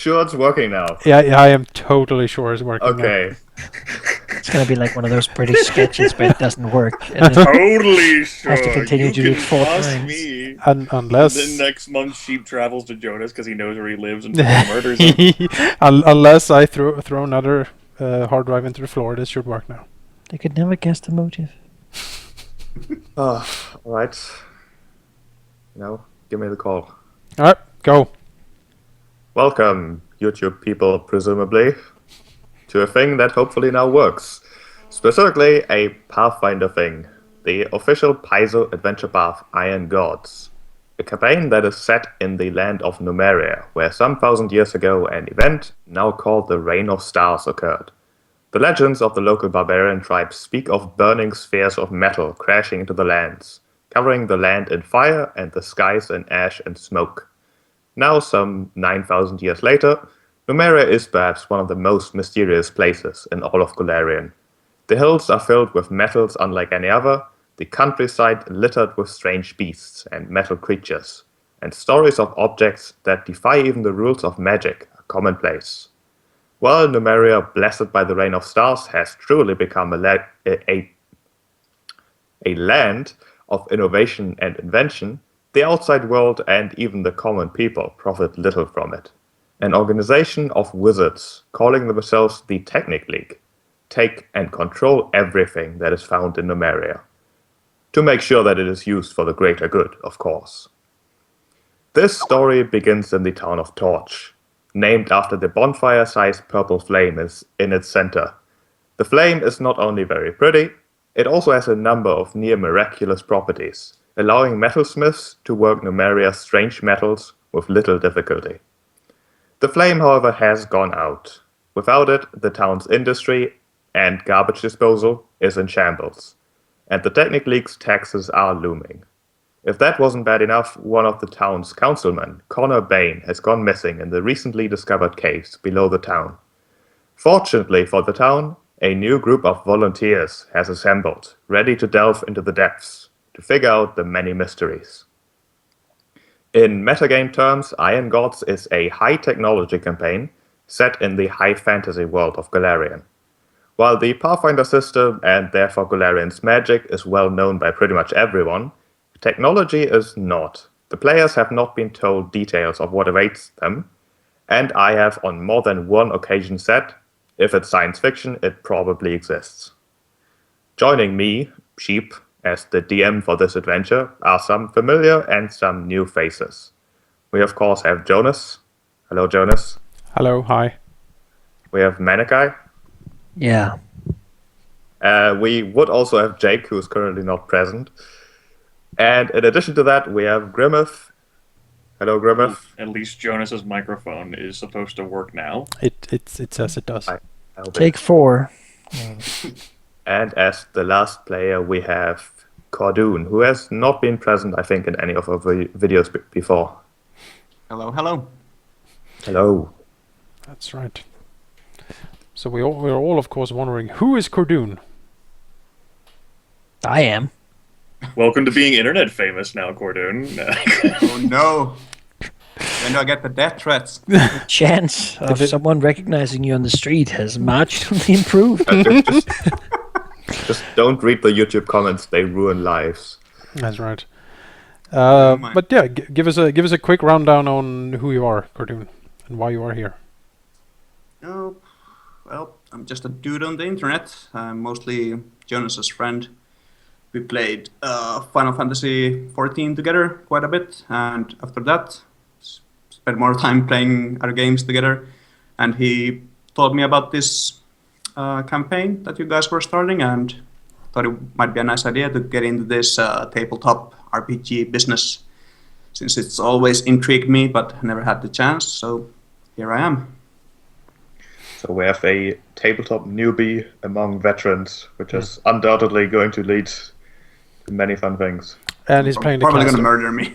Sure, it's working now. Yeah, I am totally sure it's working. Okay. It's gonna be like one of those British sketches where it doesn't work. And then Totally sure. has to continue you to do can it 4 trust times. me. Unless And then next month, Sheep travels to Jonas because he knows where he lives and murders him. unless I throw another hard drive into the floor, this should work now. They could never guess the motive. All right. Now, give me the call. All right, go. Welcome, YouTube people, presumably, to a thing that hopefully now works. Specifically, a Pathfinder thing. The official Paizo adventure path, Iron Gods. A campaign that is set in the land of Numeria, where some 1,000 years ago an event, now called the Reign of Stars, occurred. The legends of the local barbarian tribes speak of burning spheres of metal crashing into the lands, covering the land in fire and the skies in ash and smoke. Now, some 9,000 years later, Numeria is perhaps one of the most mysterious places in all of Golarion. The hills are filled with metals unlike any other, the countryside littered with strange beasts and metal creatures, and stories of objects that defy even the rules of magic are commonplace. While Numeria, blessed by the Reign of Stars, has truly become a land of innovation and invention, the outside world and even the common people profit little from it. An organization of wizards, calling themselves the Technic League, take and control everything that is found in Numeria, to make sure that it is used for the greater good, of course. This story begins in the town of Torch, named after the bonfire-sized purple flame is in its center. The flame is not only very pretty, it also has a number of near-miraculous properties, allowing metalsmiths to work Numeria's strange metals with little difficulty. The flame, however, has gone out. Without it, the town's industry and garbage disposal is in shambles, and the Technic League's taxes are looming. If that wasn't bad enough, one of the town's councilmen, Connor Bain, has gone missing in the recently discovered caves below the town. Fortunately for the town, a new group of volunteers has assembled, ready to delve into the depths, to figure out the many mysteries. In metagame terms, Iron Gods is a high-technology campaign set in the high fantasy world of Golarion. While the Pathfinder system, and therefore Golarion's magic, is well known by pretty much everyone, technology is not. The players have not been told details of what awaits them, and I have on more than one occasion said, if it's science fiction, it probably exists. Joining me, Sheep, as the DM for this adventure are some familiar and some new faces. We of course have Jonas. Hello, Jonas. Hello, hi. We have Manikai. Yeah. We would also have Jake, who is currently not present. And in addition to that, we have Grimmeth. Hello, Grimmeth. At least Jonas's microphone is supposed to work now. It says it does. Take 4. And as the last player, we have Cordoon, who has not been present, I think, in any of our videos before. Hello, hello. Hello. That's right. So we're all, of course, wondering, who is Cordoon? I am. Welcome to being internet famous now, Cordoon. Oh no. When do I get the death threats? The chance of someone recognizing you on the street has marginally improved. Just don't read the YouTube comments; they ruin lives. That's right. But yeah, give us a quick rundown on who you are, Cordoon, and why you are here. Oh, well, I'm just a dude on the internet. I'm mostly Jonas's friend. We played Final Fantasy XIV together quite a bit, and after that, spent more time playing other games together. And he told me about this campaign that you guys were starting, and thought it might be a nice idea to get into this tabletop RPG business, since it's always intrigued me, but never had the chance. So here I am. So we have a tabletop newbie among veterans, which is undoubtedly going to lead to many fun things. And he's playing the probably going to caster. murder me.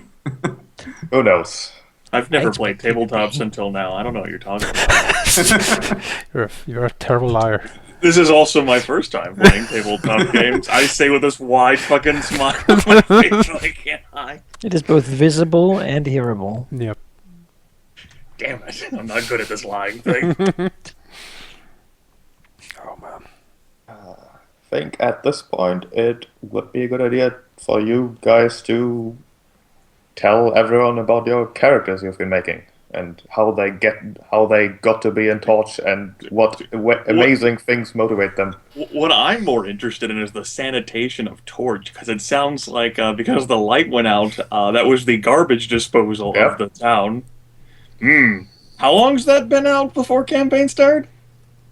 Who knows? I've never played tabletops until now. I don't know what you're talking about. You're a terrible liar. This is also my first time playing tabletop games. I say with this wide fucking smile on my face, I can't hide. It is both visible and hearable. Yep. Damn it! I'm not good at this lying thing. Oh man. I think at this point it would be a good idea for you guys to tell everyone about your characters you've been making and how they got to be in Torch and what amazing things motivate them. What I'm more interested in is the sanitation of Torch, because it sounds like because the light went out, that was the garbage disposal Yep. of the town. How long's that been out before campaign started?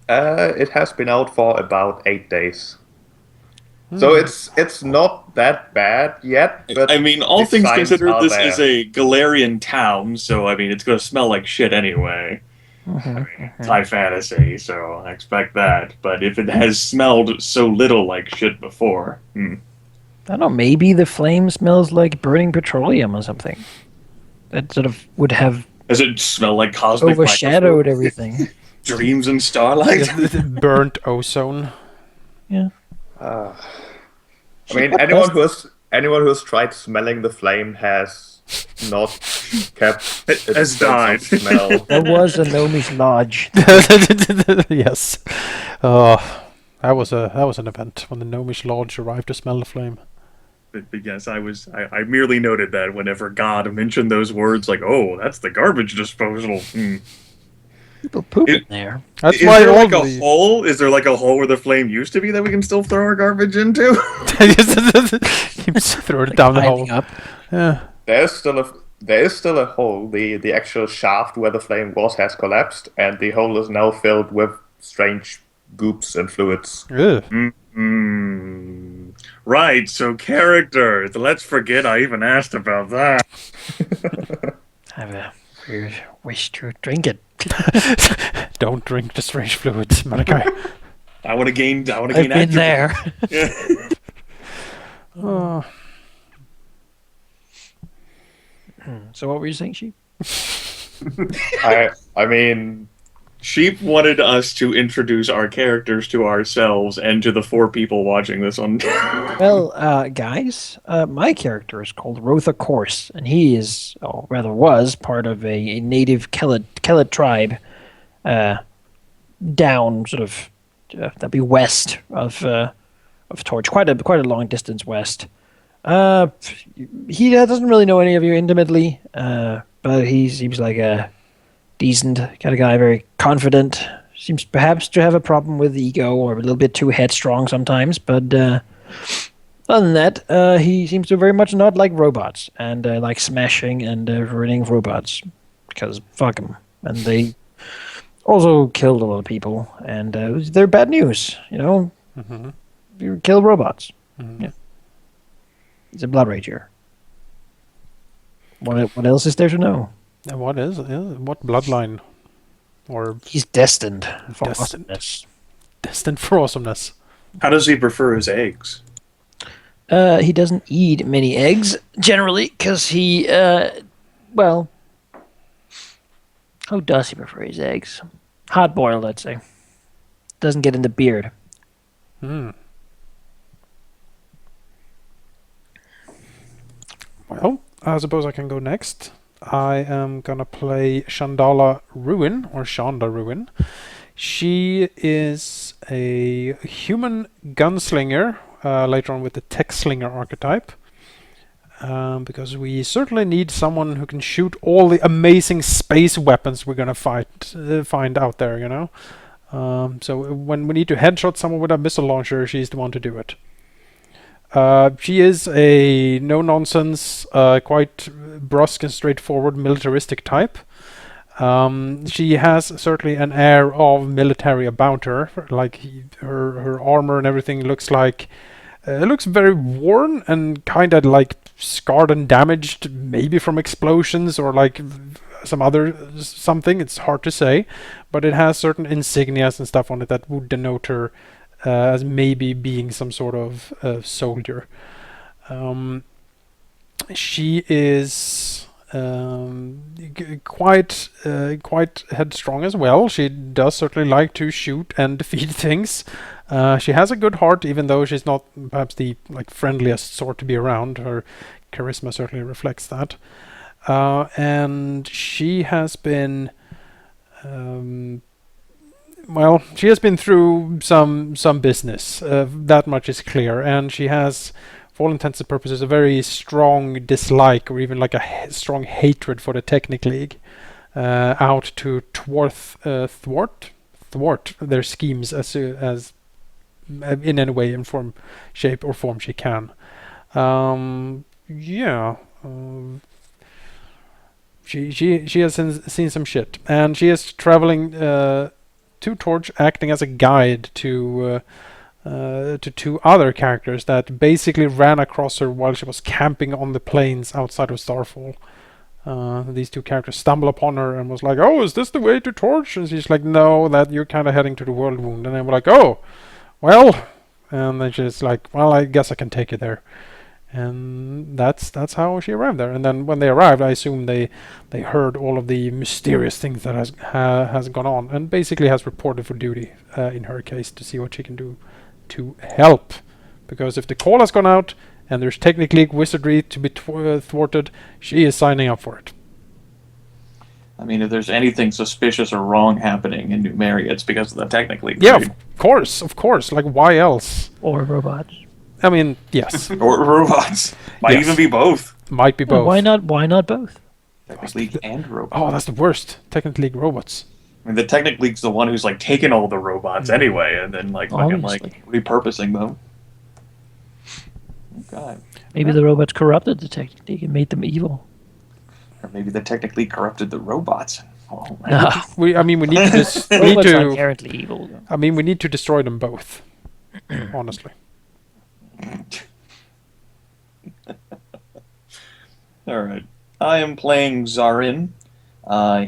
It has been out for about 8 days. So it's not that bad yet, but I mean, all the things signs considered, are this there. is a Galarian town, so I mean, it's gonna smell like shit anyway. It's high fantasy, so I expect that. But if it has smelled so little like shit before, I don't know, maybe the flame smells like burning petroleum or something. That sort of would have does it smell like cosmic overshadowed microscope? everything. Dreams and starlight? Burnt ozone. Yeah. I mean, anyone who has tried smelling the flame has not kept its Has sense died. of smell. There was a gnomish lodge. Yes. Oh, that was an event when the Gnomish Lodge arrived to smell the flame. But yes, I merely noted that whenever God mentioned those words, like, oh, that's the garbage disposal. People poop in there. That's Is why there all like a the hole? Is there like a hole where the flame used to be that we can still throw our garbage into? you just throw it down the hole. Piling up. Yeah. There is still a hole. The actual shaft where the flame was has collapsed, and the hole is now filled with strange goops and fluids. Ugh. Right, so characters. Let's forget I even asked about that. I have a weird wish to drink it. Don't drink the strange fluids, Malachi. I want to gain I've been attributes. there. Yeah. Oh. So what were you saying, Sheep? I mean, Sheep wanted us to introduce our characters to ourselves and to the 4 people watching this on. Well, guys, my character is called Rotha Course, and he is, or rather was, part of a native Kellet tribe down sort of, that'd be west of Torch, quite a long distance west. He doesn't really know any of you intimately, but he seems like a decent kind of guy, very confident. Seems perhaps to have a problem with ego or a little bit too headstrong sometimes, but other than that, he seems to very much not like robots and like smashing and ruining robots because fuck them. And they also killed a lot of people, and they're bad news, you know? You kill robots. Yeah. He's a blood rager. What else is there to know? And what bloodline? Or He's destined for Destined. awesomeness. destined for awesomeness? How does he prefer his eggs? He doesn't eat many eggs generally because he, well, how does he prefer his eggs? Hard boiled, I'd say. Doesn't get in the beard. Well, I suppose I can go next. I am gonna play Chandala Ruin, or Shanda Ruin. She is a human gunslinger, later on with the tech slinger archetype. Because we certainly need someone who can shoot all the amazing space weapons we're gonna find out there, you know? So when we need to headshot someone with a missile launcher, she's the one to do it. She is a no-nonsense, quite brusque and straightforward militaristic type. She has certainly an air of military about her. Like her armor and everything looks like it looks very worn and kind of like scarred and damaged, maybe from explosions or like something. It's hard to say, but it has certain insignias and stuff on it that would denote her as maybe being some sort of soldier. She is quite headstrong as well. She does certainly like to shoot and defeat things. She has a good heart, even though she's not perhaps the friendliest sort to be around. Her charisma certainly reflects that. And she has been well, she has been through some business. That much is clear, and she has, for all intents and purposes, a very strong dislike, or even like a strong hatred for the Technic League, out to thwart their schemes as in any way, in form, shape, or form she can. Yeah. She has seen some shit, and she is traveling to Torch, acting as a guide to two other characters that basically ran across her while she was camping on the plains outside of Starfall. These two characters stumble upon her and was like, "Oh, is this the way to Torch?" And she's like, "No, that you're kind of heading to the World Wound." And they were like, "Oh, well," and then she's like, "Well, I guess I can take you there." And that's how she arrived there. And then when they arrived, I assume they heard all of the mysterious things that has gone on, and basically has reported for duty in her case to see what she can do to help. Because if the call has gone out and there's Technic League wizardry to be thwarted, she is signing up for it. I mean, if there's anything suspicious or wrong happening in Numeria, it's because of the Technic League. Yeah, Right? of course. Like, why else? Or robots. I mean, yes. Or robots. Might Yes. even be both. Might be both. Why not? Why not both? Technic League and robots. Oh, that's the worst. Technic League robots. I mean, the Technic League's the one who's like taking all the robots anyway, and then like fucking like Obviously. repurposing them. Okay. Maybe the robots corrupted the Technic League and made them evil. Or maybe the Technic League corrupted the robots. Oh, We need to Robots are inherently evil. we need to destroy them both. Honestly. Alright. I am playing Zarin.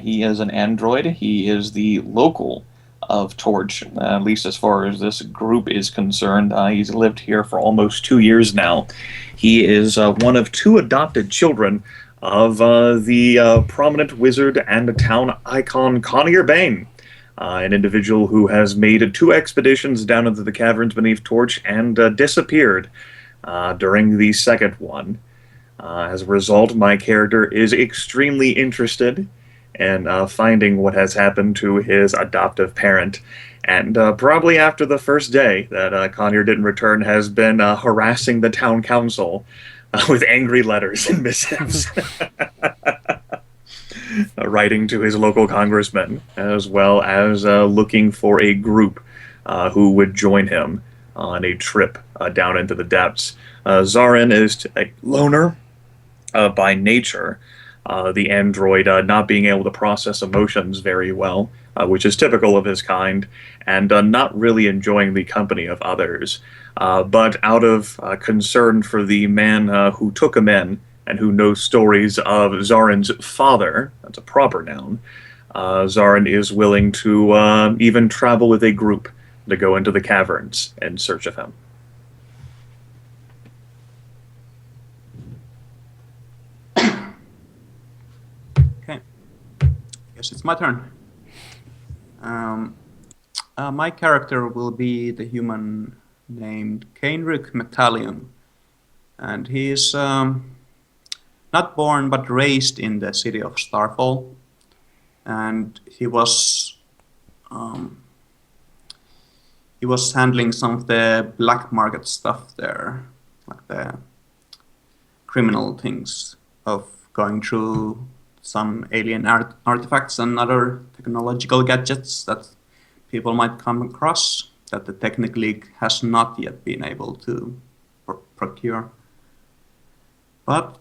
He is an android. He is the local of Torch, at least as far as this group is concerned. He's lived here for almost 2 years now. He is one of 2 adopted children of the prominent wizard and town icon Connier Bane, an individual who has made 2 expeditions down into the caverns beneath Torch and disappeared during the second one. As a result, my character is extremely interested in finding what has happened to his adoptive parent. And probably after the first day that Connier didn't return, has been harassing the town council with angry letters and missives. Writing to his local congressman, as well as looking for a group who would join him on a trip down into the depths. Zarin is a loner by nature, the android not being able to process emotions very well, which is typical of his kind, and not really enjoying the company of others. But out of concern for the man who took him in, and who knows stories of Zarin's father, that's a proper noun, Zarin is willing to even travel with a group to go into the caverns in search of him. Okay. Guess it's my turn. My character will be the human named Kainruk Metallion. And he is not born but raised in the city of Starfall. And he was handling some of the black market stuff there, like the criminal things of going through some alien artifacts and other technological gadgets that people might come across that the Technic League has not yet been able to procure. But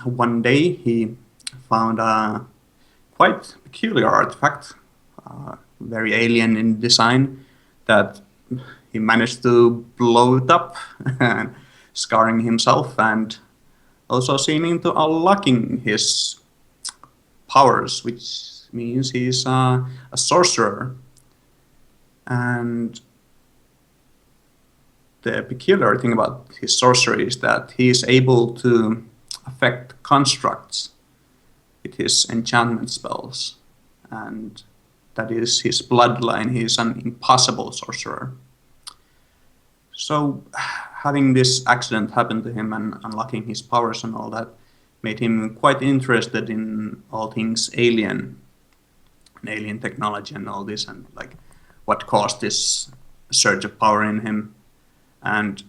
one day he found a quite peculiar artifact, very alien in design, that he managed to blow it up, scarring himself and also seeming to unlocking his powers, which means he's a sorcerer. And the peculiar thing about his sorcery is that he is able to affect constructs with his enchantment spells. And that is his bloodline. He is an impossible sorcerer. So having this accident happen to him and unlocking his powers and all that made him quite interested in all things alien. and alien technology and all this, and like what caused this surge of power in him. And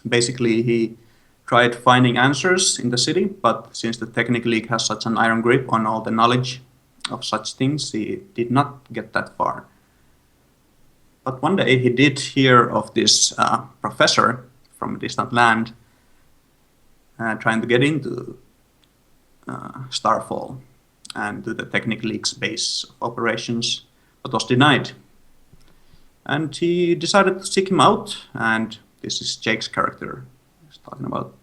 basically he tried finding answers in the city, but since the Technic League has such an iron grip on all the knowledge of such things, he did not get that far. But one day he did hear of this professor from a distant land trying to get into Starfall and to the Technic League's base of operations, but was denied. And he decided to seek him out, and this is Jake's character he's talking about.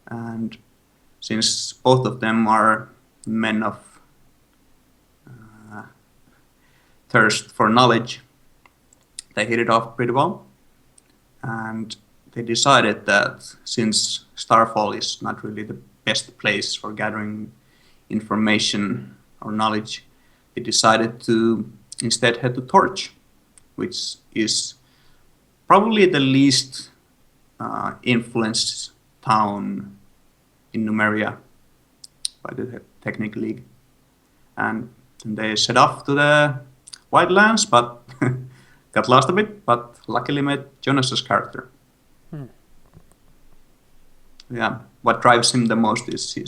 And since both of them are men of thirst for knowledge, they hit it off pretty well. And they decided that since Starfall is not really the best place for gathering information or knowledge, they decided to instead head to Torch, which is probably the least influenced town in Numeria by the Technic League. And then they set off to the Wildlands, but got lost a bit, but luckily met Jonas's character. Yeah, what drives him the most is he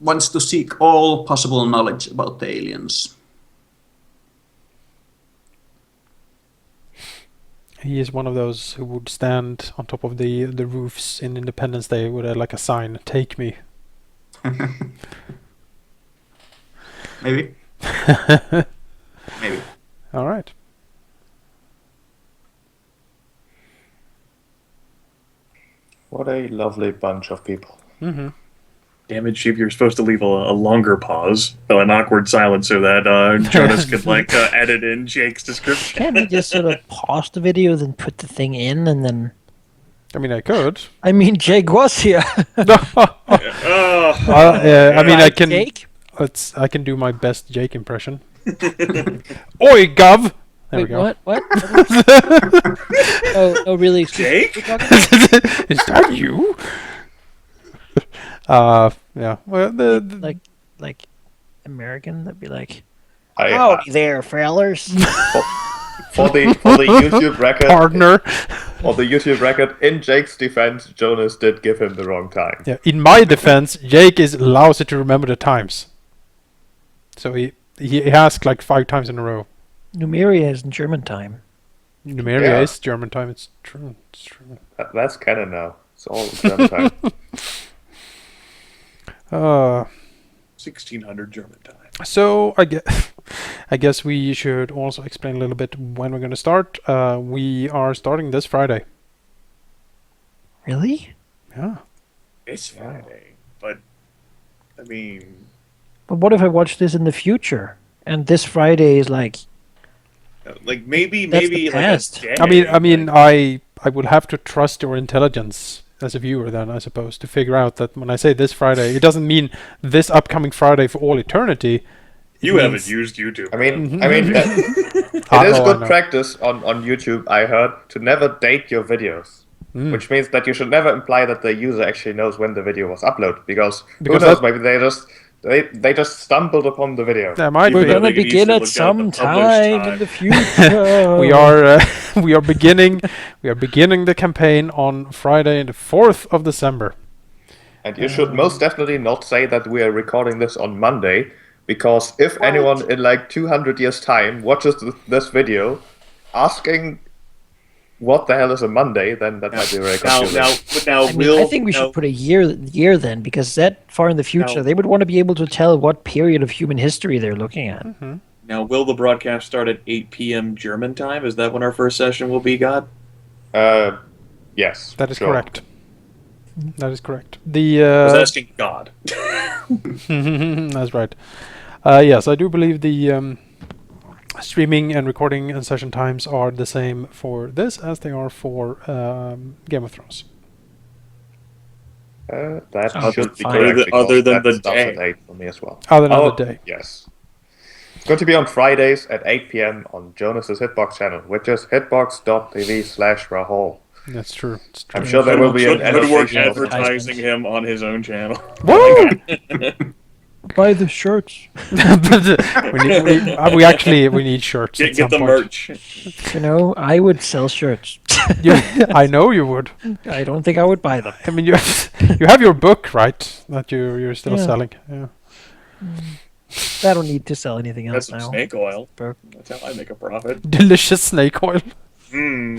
wants to seek all possible knowledge about the aliens. He is one of those who would stand on top of the roofs in Independence Day with like a sign, "Take me." Maybe. Maybe. All right. What a lovely bunch of people. Mm-hmm. Damn it, Sheep, you're supposed to leave a longer pause, an awkward silence, so that Jonas could edit in Jake's description. Can't we just sort of pause the video, then put the thing in, and then... I mean, I could. I mean, Jake was here. I mean, I can. Jake? I can do my best Jake impression. Oi, Gov! There we Wait, go. what? Oh, really? Jake? Is that you? Yeah. Well, Like American, that'd be like, I, howdy there, fellers. for the YouTube record, partner. for the YouTube record, in Jake's defense, Jonas did give him the wrong time. Yeah. In my defense, Jake is lousy to remember the times. So he asked like 5 times in a row. Numeria is in German time. Numeria Yeah. is German time. It's true. It's true. That's canon now. It's all German time. 1600 German time. So I guess we should also explain a little bit when we're going to start. We are starting this Friday. Really? Yeah. It's Friday, but I mean, But what if I watch this in the future? And this Friday is like... maybe That's the like past. a day. I mean, I will have to trust your intelligence as a viewer then, I suppose, to figure out that when I say this Friday, it doesn't mean this upcoming Friday for all eternity. You haven't used YouTube. I mean, it is I good know. practice on YouTube, I heard, to never date your videos. Which means that you should never imply that the user actually knows when the video was uploaded, because who knows, that- maybe they just stumbled upon the video. There might We're be. gonna They could begin easily at look some down at the published time in time. the future. We are beginning the campaign on Friday, the 4th of December. And you should most definitely not say that we are recording this on Monday, because if anyone in like 200 years' time watches this video asking what the hell is a Monday, then that might be very confusing. I think we should put a year then, because that far in the future, No. they would want to be able to tell what period of human history they're looking at. Now, will the broadcast start at 8 p.m. German time? Is that when our first session will be, God? Yes. That is sure. correct. That is correct. I was asking God. That's right. Yes, I do believe the streaming and recording and session times are the same for this as they are for Game of Thrones. That Oh, should be fine. correct. Other than because the that starts day. at 8 for me as well. Other than the day. Yes. It's going to be on Fridays at 8 p.m. on Jonas's Hitbox channel, which is hitbox.tv/Rahal. That's true. It's true. I'm sure there will be an Good work annotation. advertising him on his own channel. Woo! Buy the shirts. we need shirts. at Get some the point. merch. You know, I would sell shirts. I know you would. I don't think I would buy them. I mean, you have your book, right? That you're still Yeah. selling. Yeah. I don't need to sell anything That's else some now. snake oil. Bur- That's how I make a profit. Delicious snake oil. Mm.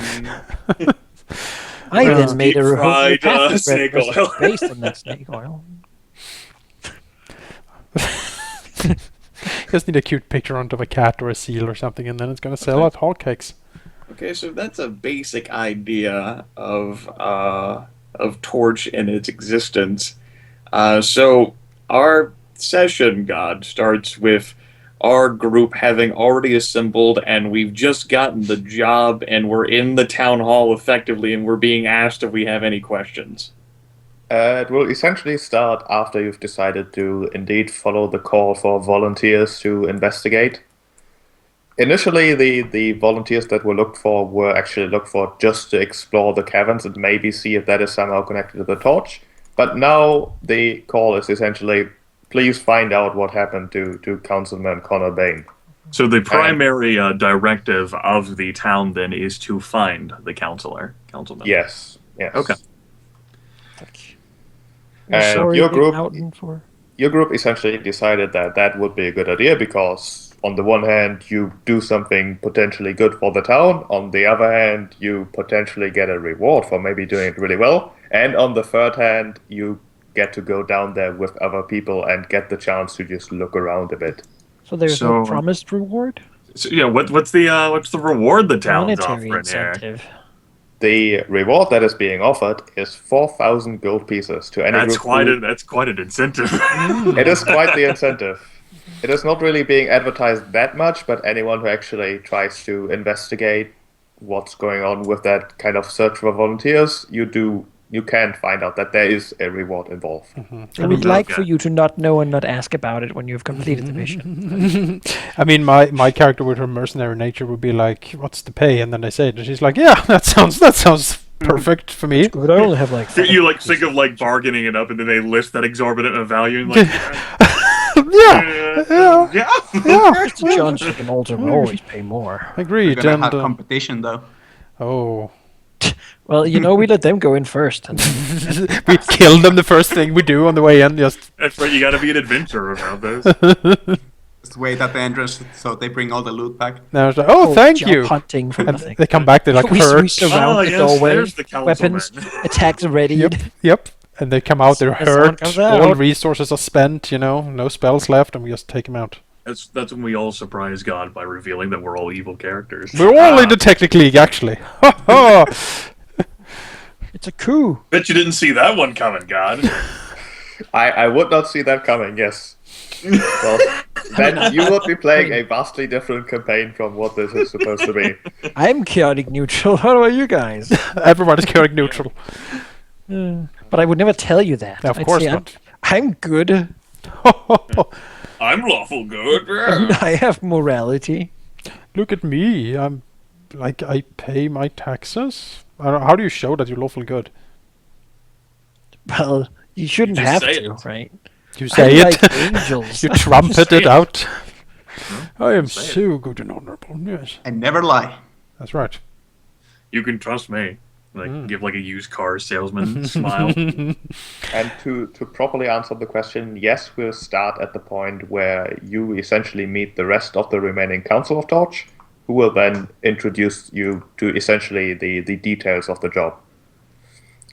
I then made a Deep fried, homeopathic snake recipe oil. based on that snake oil. Just need a cute picture onto a cat or a seal or something, and then it's gonna sell at hotcakes. Okay, so that's a basic idea of Torch and its existence. So our session, God, starts with our group having already assembled, and we've just gotten the job, and we're in the town hall effectively, and we're being asked if we have any questions. It will essentially start after you've decided to indeed follow the call for volunteers to investigate. Initially, the volunteers that were looked for were actually looked for just to explore the caverns and maybe see if that is somehow connected to the torch. But now the call is essentially, please find out what happened to Councilman Connor Bain. So the primary directive of the town then is to find the councilman. Yes. Okay. And Sorry, your big group- mountain for. Your group essentially decided that that would be a good idea because, on the one hand, you do something potentially good for the town. On the other hand, you potentially get a reward for maybe doing it really well. And on the third hand, you get to go down there with other people and get the chance to just look around a bit. So there's So- no promised reward? So yeah, what's the reward the town's Monetary offering here? incentive. The reward that is being offered is 4,000 gold pieces to any That's group. that's quite an incentive. It is quite the incentive. It is not really being advertised that much, but anyone who actually tries to investigate what's going on with that kind of search for volunteers, you can find out that there is a reward involved. I would like Okay. for you to not know and not ask about it when you've completed the mission. I mean, my character with her mercenary nature would be like, "What's the pay?" And then they say it, and she's like, "Yeah, that sounds perfect for me." Good, I only have like. You like think of like bargaining it up, and then they list that exorbitant of value, and like, Yeah, yeah, yeah. yeah. There's the chance you can always pay more. We're Agreed. gonna And have competition though. oh, Well, you know, we let them go in first. And we kill them the first thing we do on the way in. Just That's right. You got to be an adventurer about this. Just wait at the entrance so they bring all the loot back. now it's like, "Oh, thank jump you." hunting for And nothing. they come back. They're like we hurt. surround the yes, doorway. there's the councilman. Weapons, attacks readied. Yep. And they come out. They're As someone hurt. comes All out. resources are spent. No spells left, and we just take them out. That's when we all surprise God by revealing that we're all evil characters. We're all in the Technic League, actually. Ha ha! It's a coup. Bet you didn't see that one coming, God. I would not see that coming, yes. Well, then you would be playing a vastly different campaign from what this is supposed to be. I'm chaotic neutral. How about you guys? Everyone is chaotic neutral. But I would never tell you that. Of I'd course say not. I'm good. I'm lawful good. I have morality. Look at me. I'm like, I pay my taxes. I don't, how do you show that you're lawful good? Well, you shouldn't You just have say to, it. right? You say I'm it. like angels. You trumpet Say it it. out. I am Say it. so good and honorable. Yes, And never lie. that's right. You can trust me. Like give like a used car salesman smile. And to properly answer the question, yes, we'll start at the point where you essentially meet the rest of the remaining Council of Torch, who will then introduce you to essentially the details of the job,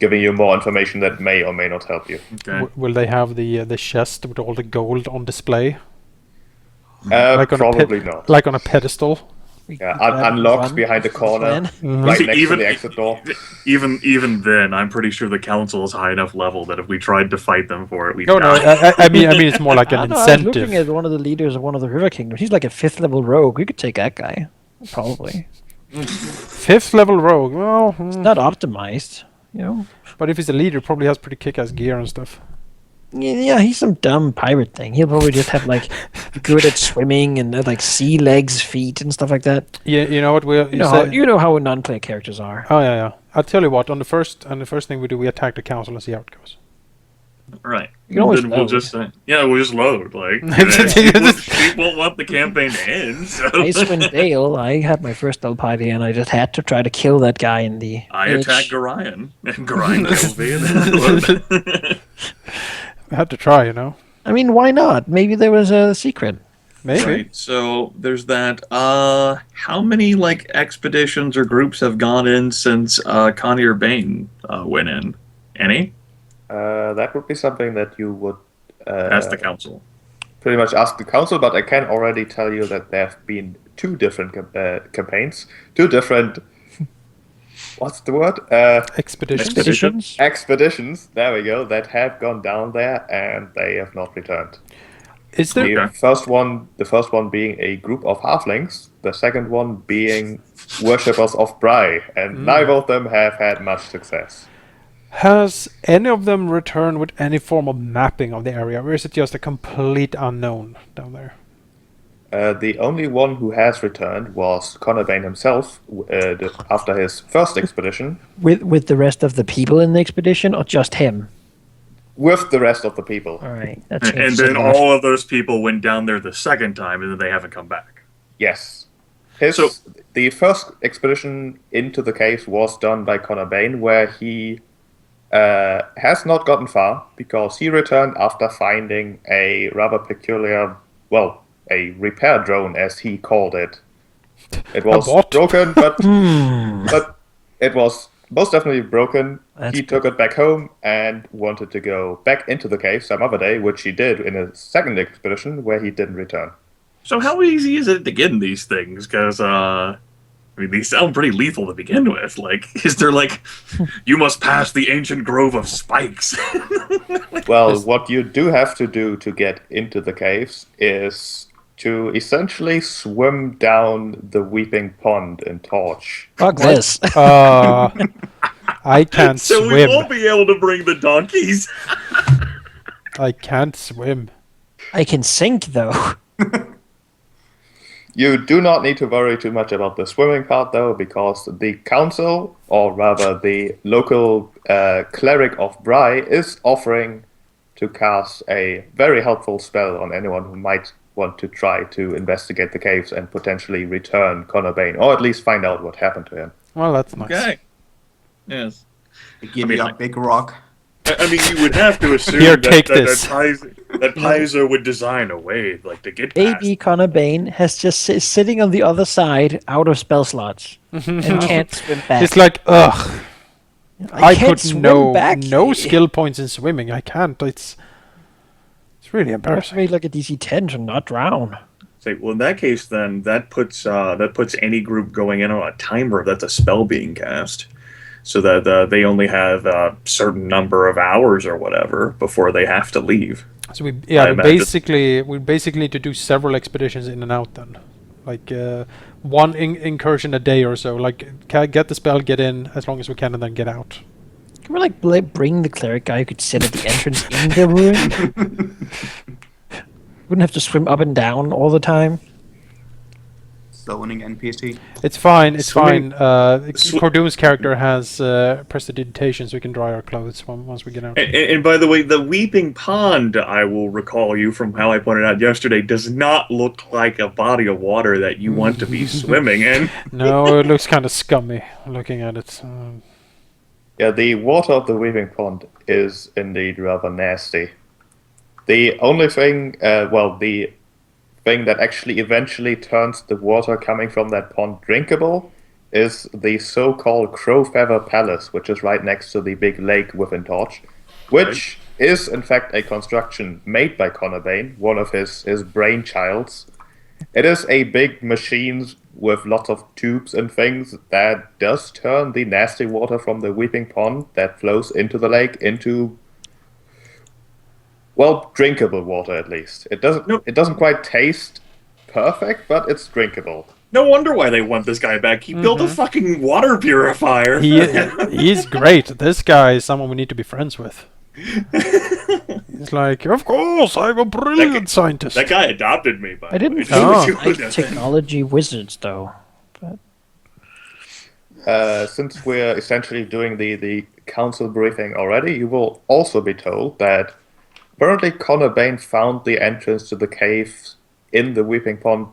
giving you more information that may or may not help you. Okay. Will they have the chest with all the gold on display, Like on a Probably not. like on a pedestal? Yeah, unlocked behind the corner, right next to Even- the exit door. Even then, I'm pretty sure the council is high enough level that if we tried to fight them for it, we'd No, no. die. I mean, it's more like an I was looking incentive. at one of the leaders of one of the River Kingdoms. He's like a 5th level rogue. We could take that guy. Probably. 5th level rogue. Well, Not optimized, you know? but if he's a leader, probably has pretty kick-ass gear and stuff. Yeah, he's some dumb pirate thing. He'll probably just have like good at swimming and like sea legs, feet, and stuff like that. Yeah, you know what? You know how non-player characters are. Oh yeah, yeah. I'll tell you what. On the first thing we do, we attack the council and see how it goes. Right. You can always Then we'll load. just we'll just load. Like people won't want the campaign to end. So Icewind Dale, I had my first L party and I just had to try to kill that guy in the I village. attack Gorion, and Gorion kills me. And We had to try, you know. I mean, why not? Maybe there was a secret. Maybe. Right. So there's that. How many like expeditions or groups have gone in since Connie or Bane went in? Any? That would be something that you would Ask the council. pretty much ask the council, but I can already tell you that there have been 2 different campaigns, 2 different. What's the word? Expeditions. Expeditions. There we go. That have gone down there and they have not returned. Is there? The first one being a group of halflings, the second one being worshippers of Bry, and neither of them have had much success. Has any of them returned with any form of mapping of the area, or is it just a complete unknown down there? The only one who has returned was Conor Bane himself after his first expedition, With the rest of the people in the expedition, or just him? with the rest of the people. All right. That's And then all of those people went down there the second time, and then they haven't come back. Yes. So- The first expedition into the caves was done by Conor Bane, where he has not gotten far, because he returned after finding a rather peculiar, well, a repair drone, as he called it. It was bot? broken, but it was most definitely broken. That's He took it back home and wanted to go back into the cave some other day, which he did in a second expedition, where he didn't return. So how easy is it to get in these things? Because I mean, these sound pretty lethal to begin with. Like, is there like, you must pass the ancient grove of spikes? Well, what you do have to do to get into the caves is to essentially swim down the Weeping Pond in Torch. Fuck this. I can't So we swim. won't be able to bring the donkeys. I can't swim. I can sink though. You do not need to worry too much about the swimming part, though, because the council, or rather the local cleric of Bry, is offering to cast a very helpful spell on anyone who might want to try to investigate the caves and potentially return Conor Bane, or at least find out what happened to him. Well, that's nice. Okay. Yes. They give I mean, you a big rock. I mean, you would have to assume Here, that, take that, this. that Pizer would design a way like to get past. Baby Conor Bane has just sitting on the other side, out of spell slots, and can't swim back. It's like, ugh. I can't put swim no back. skill points in swimming. I can't. It's really That's embarrassing. made like a DC 10 to not drown. Say, well, in that case, then that puts any group going in on a timer that's a spell being cast, so that they only have a certain number of hours or whatever before they have to leave. So we imagine- basically need to do several expeditions in and out then, like one incursion a day or so. Like get the spell, get in as long as we can, and then get out. Can we like bring the cleric guy who could sit at the entrance in the ruin? Wouldn't have to swim up and down all the time. Zoning NPC. It's fine. It's Swimming- fine. Cordoon's character has prestidigitation, so we can dry our clothes once we get out. And by the way, the Weeping Pond, I will recall you from how I pointed out yesterday, does not look like a body of water that you want to be swimming in. No, it looks kind of scummy looking at it. Yeah, the water of the Weeping Pond is indeed rather nasty. The only thing, the thing that actually eventually turns the water coming from that pond drinkable is the so-called Crowfeather Palace, which is right next to the big lake within Torch, which is in fact a construction made by Conor Bane, one of his brainchilds. It is a big machine with lots of tubes and things that does turn the nasty water from the Weeping Pond that flows into the lake into, well, drinkable water at least. It doesn't quite taste perfect, but it's drinkable. No wonder why they want this guy back. He built a fucking water purifier. He's great. This guy is someone we need to be friends with. He's like, of course, I'm a brilliant scientist. That guy adopted me, by I the way. didn't Oh. think like technology wizards though. But since we're essentially doing the council briefing already, you will also be told that apparently Connor Bain found the entrance to the caves in the Weeping Pond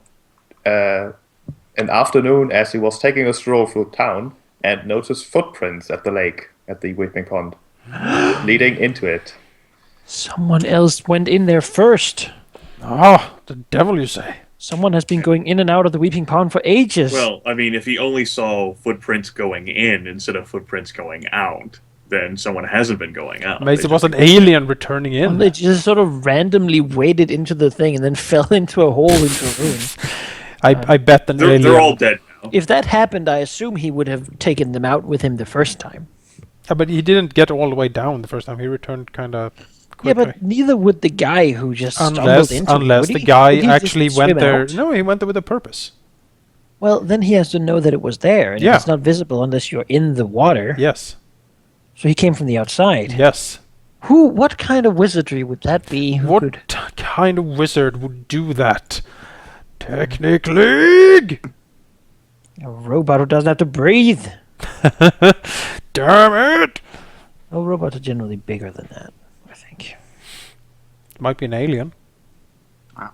an afternoon as he was taking a stroll through town and noticed footprints at the lake, at the Weeping Pond, leading into it. Someone else went in there first. Ah, the devil, you say? Someone has been going in and out of the Weeping Pond for ages. Well, I mean, if he only saw footprints going in instead of footprints going out, then someone hasn't been going out. Maybe They it was just- an alien returning in. Well, they just sort of randomly waded into the thing and then fell into a hole into a ruin. I bet an alien. They're all dead now. If that happened, I assume he would have taken them out with him the first time. Yeah, but he didn't get all the way down the first time. He returned kind of Yeah, quickly. but neither would the guy who just unless stumbled into it, unless would the he? guy Would he just actually swim went there. out? No, he went there with a purpose. Well, then he has to know that it was there, and Yeah. it's not visible unless you're in the water. Yes. So he came from the outside. Yes. What kind of wizardry would that be? Who What could... kind of wizard would do that? Technic League! A robot who doesn't have to breathe. Damn it! Well, robots are generally bigger than that, I think. Might be an alien.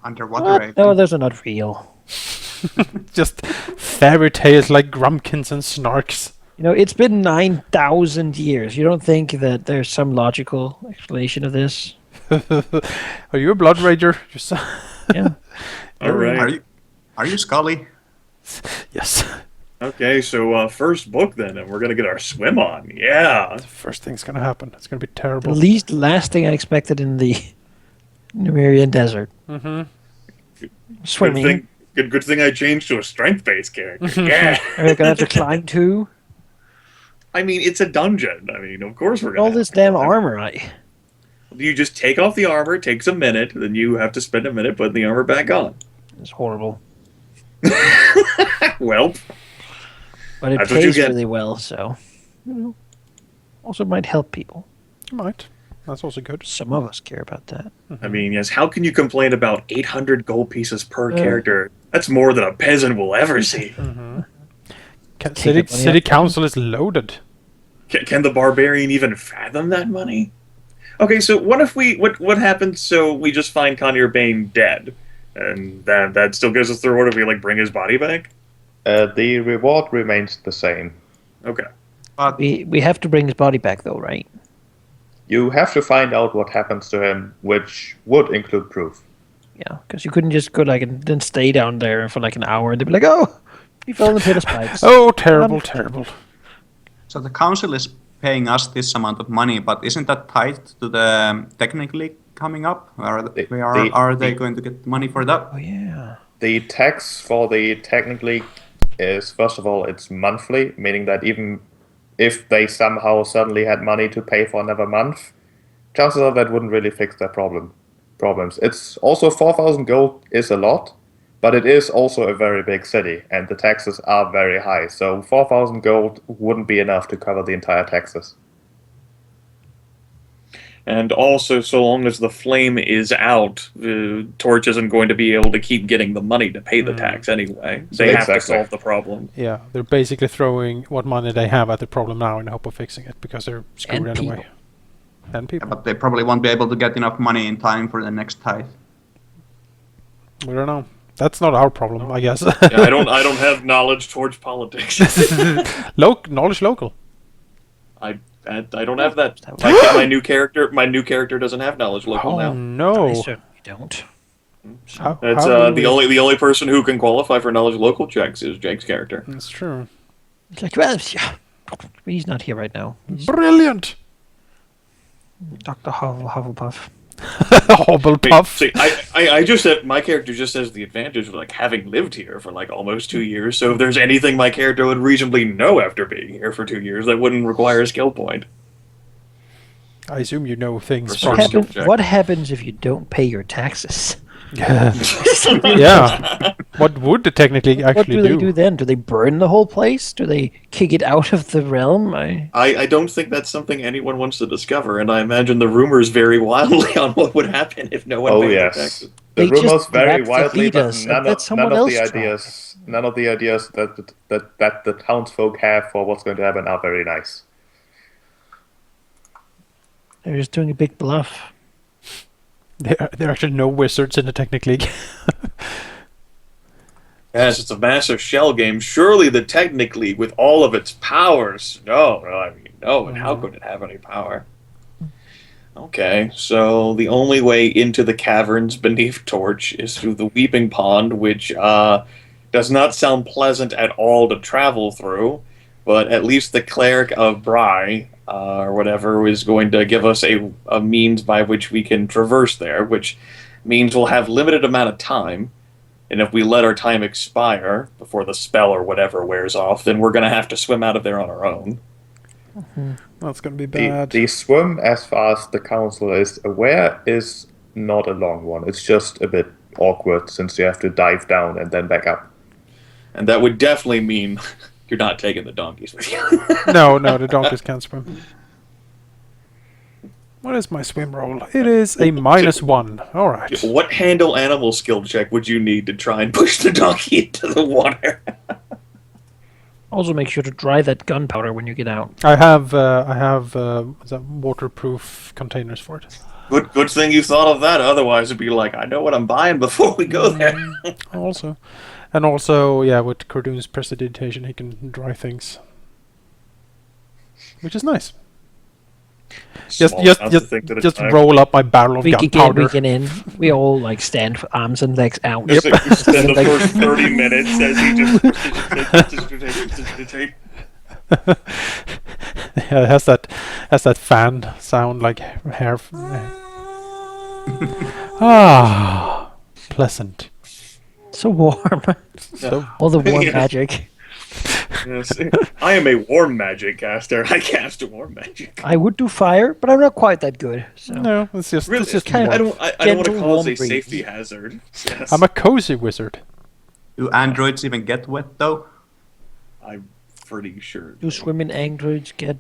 Underwater. What? alien. No, those are not real. Just fairy tales like Grumpkins and Snarks. You know, it's been 9,000 years. You don't think that there's some logical explanation of this? Are you a blood rager? Yeah. All right. Are you Scully? Yes. Okay, so first book then, and we're gonna get our swim on. Yeah. The first thing's gonna happen. It's gonna be The terrible. last thing I expected in the Numerian desert. Mm-hmm. Swimming. Good thing I changed to a strength-based character. Yeah. Are we gonna have to climb too? I mean, it's a dungeon. I mean, of course we're gonna. All have this to damn climb. armor. You just take off the armor. It takes a minute. Then you have to spend a minute putting the armor back on. It's horrible. Well, But it That's what you pays get. really well, so also might help people. You might. That's also good. Some of us care about that. I mean, yes. How can you complain about 800 gold pieces per Yeah. character? That's more than a peasant will ever see. Mm-hmm. Take City, that money city out. council is loaded. Can the barbarian even fathom that money? Okay, so what if what happens? So we just find Conor Bane dead, and that still gives us the reward if we like bring his body back. The reward remains the same. Okay. But We have to bring his body back, though, right? You have to find out what happens to him, which would include proof. Yeah, because you couldn't just go like and then stay down there for like an hour and they'd be like, "Oh, he fell in the pit of spikes." Oh, terrible, terrible. so the council is paying us this amount of money, but isn't that tied to the Technic League coming up? Are they going to get money for that? Oh yeah. The tax for the Technic League is, first of all, it's monthly, meaning that even if they somehow suddenly had money to pay for another month, chances are that wouldn't really fix their problems. It's also 4,000 gold is a lot, but it is also a very big city, and the taxes are very high. So 4,000 gold wouldn't be enough to cover the entire taxes. And also, so long as the flame is out, Torch isn't going to be able to keep getting the money to pay the tax anyway. They have to Exactly. solve the problem. Yeah, they're basically throwing what money they have at the problem now in the hope of fixing it because they're screwed And anyway. people. And people. But they probably won't be able to get enough money in time for the next tithe. We don't know. That's not our problem, I guess. Yeah, I don't have knowledge towards politics. Knowledge local. I don't have that. My new character doesn't have knowledge local Oh now. I no! certainly don't. How, It's how do the we- only person who can qualify for knowledge local checks is Jake's character. That's true. It's like, well, yeah, he's not here right now. Brilliant. Dr. Hufflepuff. Hobblepuff. See, I just said my character just has the advantage of like having lived here for like almost 2 years. So if there's anything my character would reasonably know after being here for 2 years, that wouldn't require a skill point. I assume you know things Berserker. from. skill check. What happens if you don't pay your taxes? Yeah. What would the Technic League What actually do they do then? Do they burn the whole place? Do they kick it out of the realm? I don't think that's something anyone wants to discover, and I imagine the rumors vary wildly on what would happen if no one Oh paid their yes, taxes. The They just rumors vary grabbed the widely, but leaders and let someone else try. none of the ideas that the townsfolk have for what's going to happen are very nice. They're just doing a big bluff. There are actually no wizards in the Technic League. Yes, it's a massive shell game. Surely the Technic League, with all of its powers. No, and how could it have any power? Okay, so the only way into the caverns beneath Torch is through the Weeping Pond, which does not sound pleasant at all to travel through, but at least the Cleric of Bry, or whatever, is going to give us a means by which we can traverse there, which means we'll have limited amount of time. And if we let our time expire before the spell or whatever wears off, then we're going to have to swim out of there on our own. That's going to be bad. The swim, as far as the council is aware, is not a long one. It's just a bit awkward since you have to dive down and then back up. And that would definitely mean you're not taking the donkeys with you. No, the donkeys can't swim. What is my swim roll? It is a -1. All right. What handle animal skill check would you need to try and push the donkey into the water? Also, make sure to dry that gunpowder when you get out. I have waterproof containers for it. Good thing you thought of that. Otherwise, it'd be like, I know what I'm buying before we go there. Also, yeah, with Cordoon's prestidigitation, he can dry things, which is nice. Just roll up my barrel of gunpowder. We get in. We all like stand with arms and legs out. Just spend the first 30 minutes as he just Yeah, it has that fan sound like hair. Pleasant. So warm. So All the warm Yeah. magic. Yes. I am a warm magic caster. I cast warm magic. I would do fire, but I'm not quite that good. So. no, it's just Really, it's just kind of I don't want to gentle cause a warm breeze. safety hazard. Yes. I'm a cozy wizard. Do androids even get wet though? I'm pretty sure. Do swimming androids get?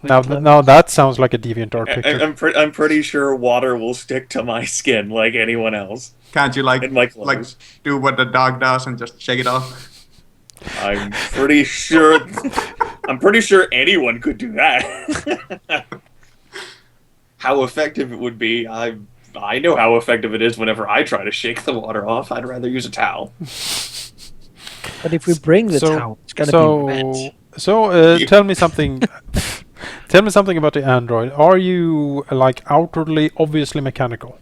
Now that sounds like a DeviantArt picture. I'm pretty sure water will stick to my skin like anyone else. Can't you like And my clothes. do what the dog does and just shake it off? I'm pretty sure. I'm pretty sure anyone could do that. How effective it would be, I know how effective it is whenever I try to shake the water off. I'd rather use a towel. But if we bring the towel, it's gonna be wet. So tell me something. Tell me something about the android. Are you like outwardly obviously mechanical?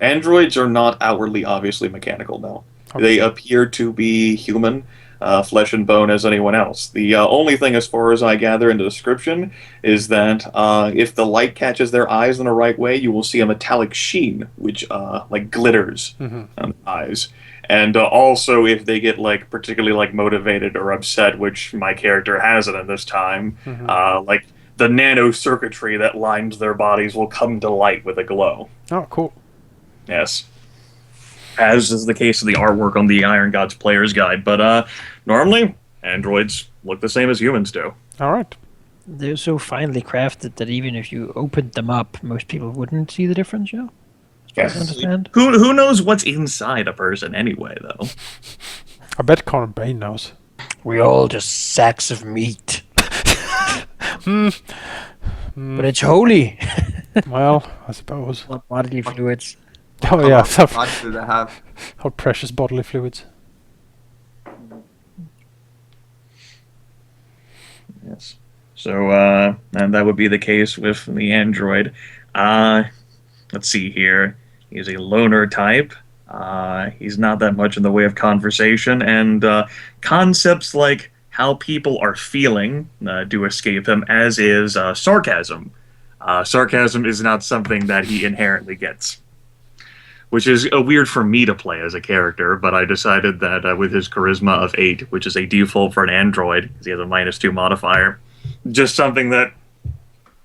Androids are not outwardly obviously mechanical, no. Okay. They appear to be human, flesh and bone as anyone else. The only thing, as far as I gather in the description, is that if the light catches their eyes in the right way, you will see a metallic sheen, which like glitters on the eyes. And also, if they get like particularly like motivated or upset, which my character hasn't in this time, like the nano circuitry that lines their bodies will come to light with a glow. Oh, cool. Yes. As is the case of the artwork on the Iron Gods Player's Guide. But normally, androids look the same as humans do. All right. They're so finely crafted that even if you opened them up, most people wouldn't see the difference. You know? As far as I understand. Who knows what's inside a person anyway, though? I bet Connor Bain knows. We're all just sacks of meat. But it's holy. Well, I suppose. What bodily fluids? Oh yeah, What do they have? how precious bodily fluids. Yes. So, and that would be the case with the android. Let's see here. He's a loner type. He's not that much in the way of conversation, and concepts like how people are feeling do escape him, as is sarcasm. Sarcasm is not something that he inherently gets, which is weird for me to play as a character, but I decided that with his charisma of 8, which is a default for an android, because he has a -2 modifier, just something that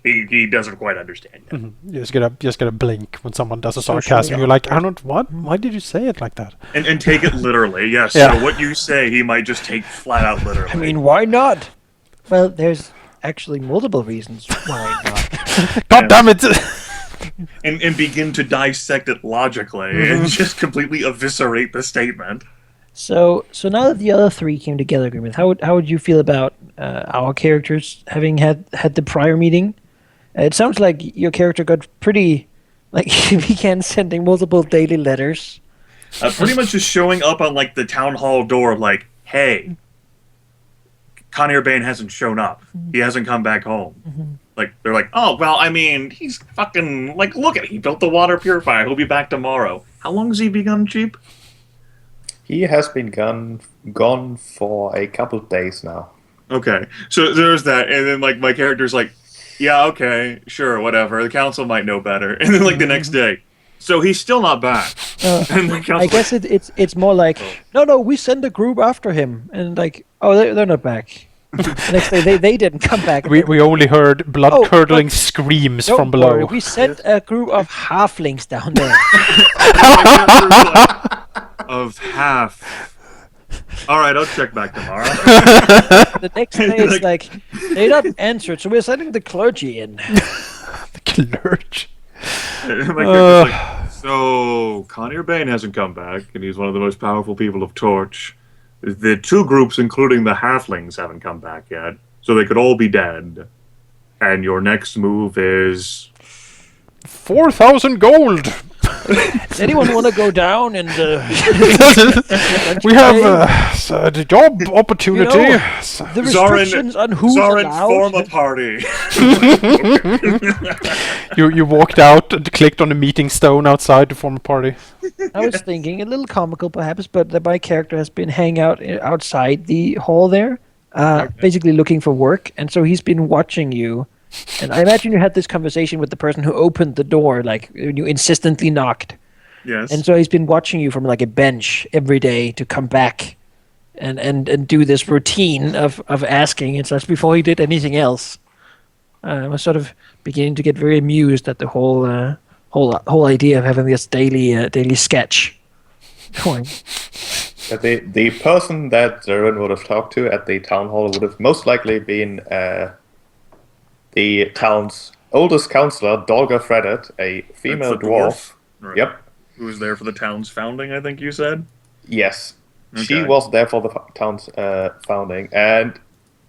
he doesn't quite understand yet. You just gotta blink when someone does a sarcasm. You're like, Arnold, what? Why did you say it like that? And take it literally, yes. Yeah. So what you say, he might just take flat out literally. I mean, why not? Well, there's actually multiple reasons why not. God damn it! and begin to dissect it logically and just completely eviscerate the statement. So now that the other three came together, agreement, how would you feel about our characters having had the prior meeting? It sounds like your character got pretty, like, he began sending multiple daily letters. Pretty much just showing up on like the town hall door, like, hey, Conir Bane hasn't shown up. He hasn't come back home. Like, they're like, oh, well, I mean, he's fucking, like, look at it. He built the water purifier. He'll be back tomorrow. How long has he been gone, Cheap? He has been gone for a couple of days now. Okay, so there's that, and then, like, my character's like, yeah, okay, sure, whatever. The council might know better. And then, like, the next day, so he's still not back. And the I guess it's more like, no, we send a group after him, and like, oh, they're not back. Next day, they didn't come back. We only heard blood-curdling screams Don't from below. worry, we sent a group of halflings down there. Of half. All right, I'll check back tomorrow. The next day, it's like, they not answered, so we're sending the clergy in. The clergy. My character's like, so Conir Bane hasn't come back, and he's one of the most powerful people of Torch. The two groups, including the halflings, haven't come back yet, so they could all be dead. And your next move is 4,000 gold. Does anyone want to go down and We have a job opportunity. You know, the restrictions on who's Zorin, allowed? form a party. You walked out and clicked on the meeting stone outside to form a party. I was thinking a little comical perhaps, but that my character has been hanging out outside the hall there, basically looking for work, and so he's been watching you. And I imagine you had this conversation with the person who opened the door, like you insistently knocked. Yes. And so he's been watching you from like a bench every day to come back and do this routine of asking and such before he did anything else. I was sort of beginning to get very amused at the whole idea of having this daily sketch going. The person that Zorin would have talked to at the town hall would have most likely been the town's oldest councillor, Dolga Fredet, a female That's the dwarf. Right. Yep. Who was there for the town's founding, I think you said? Yes. She Okay. was there for the town's founding, and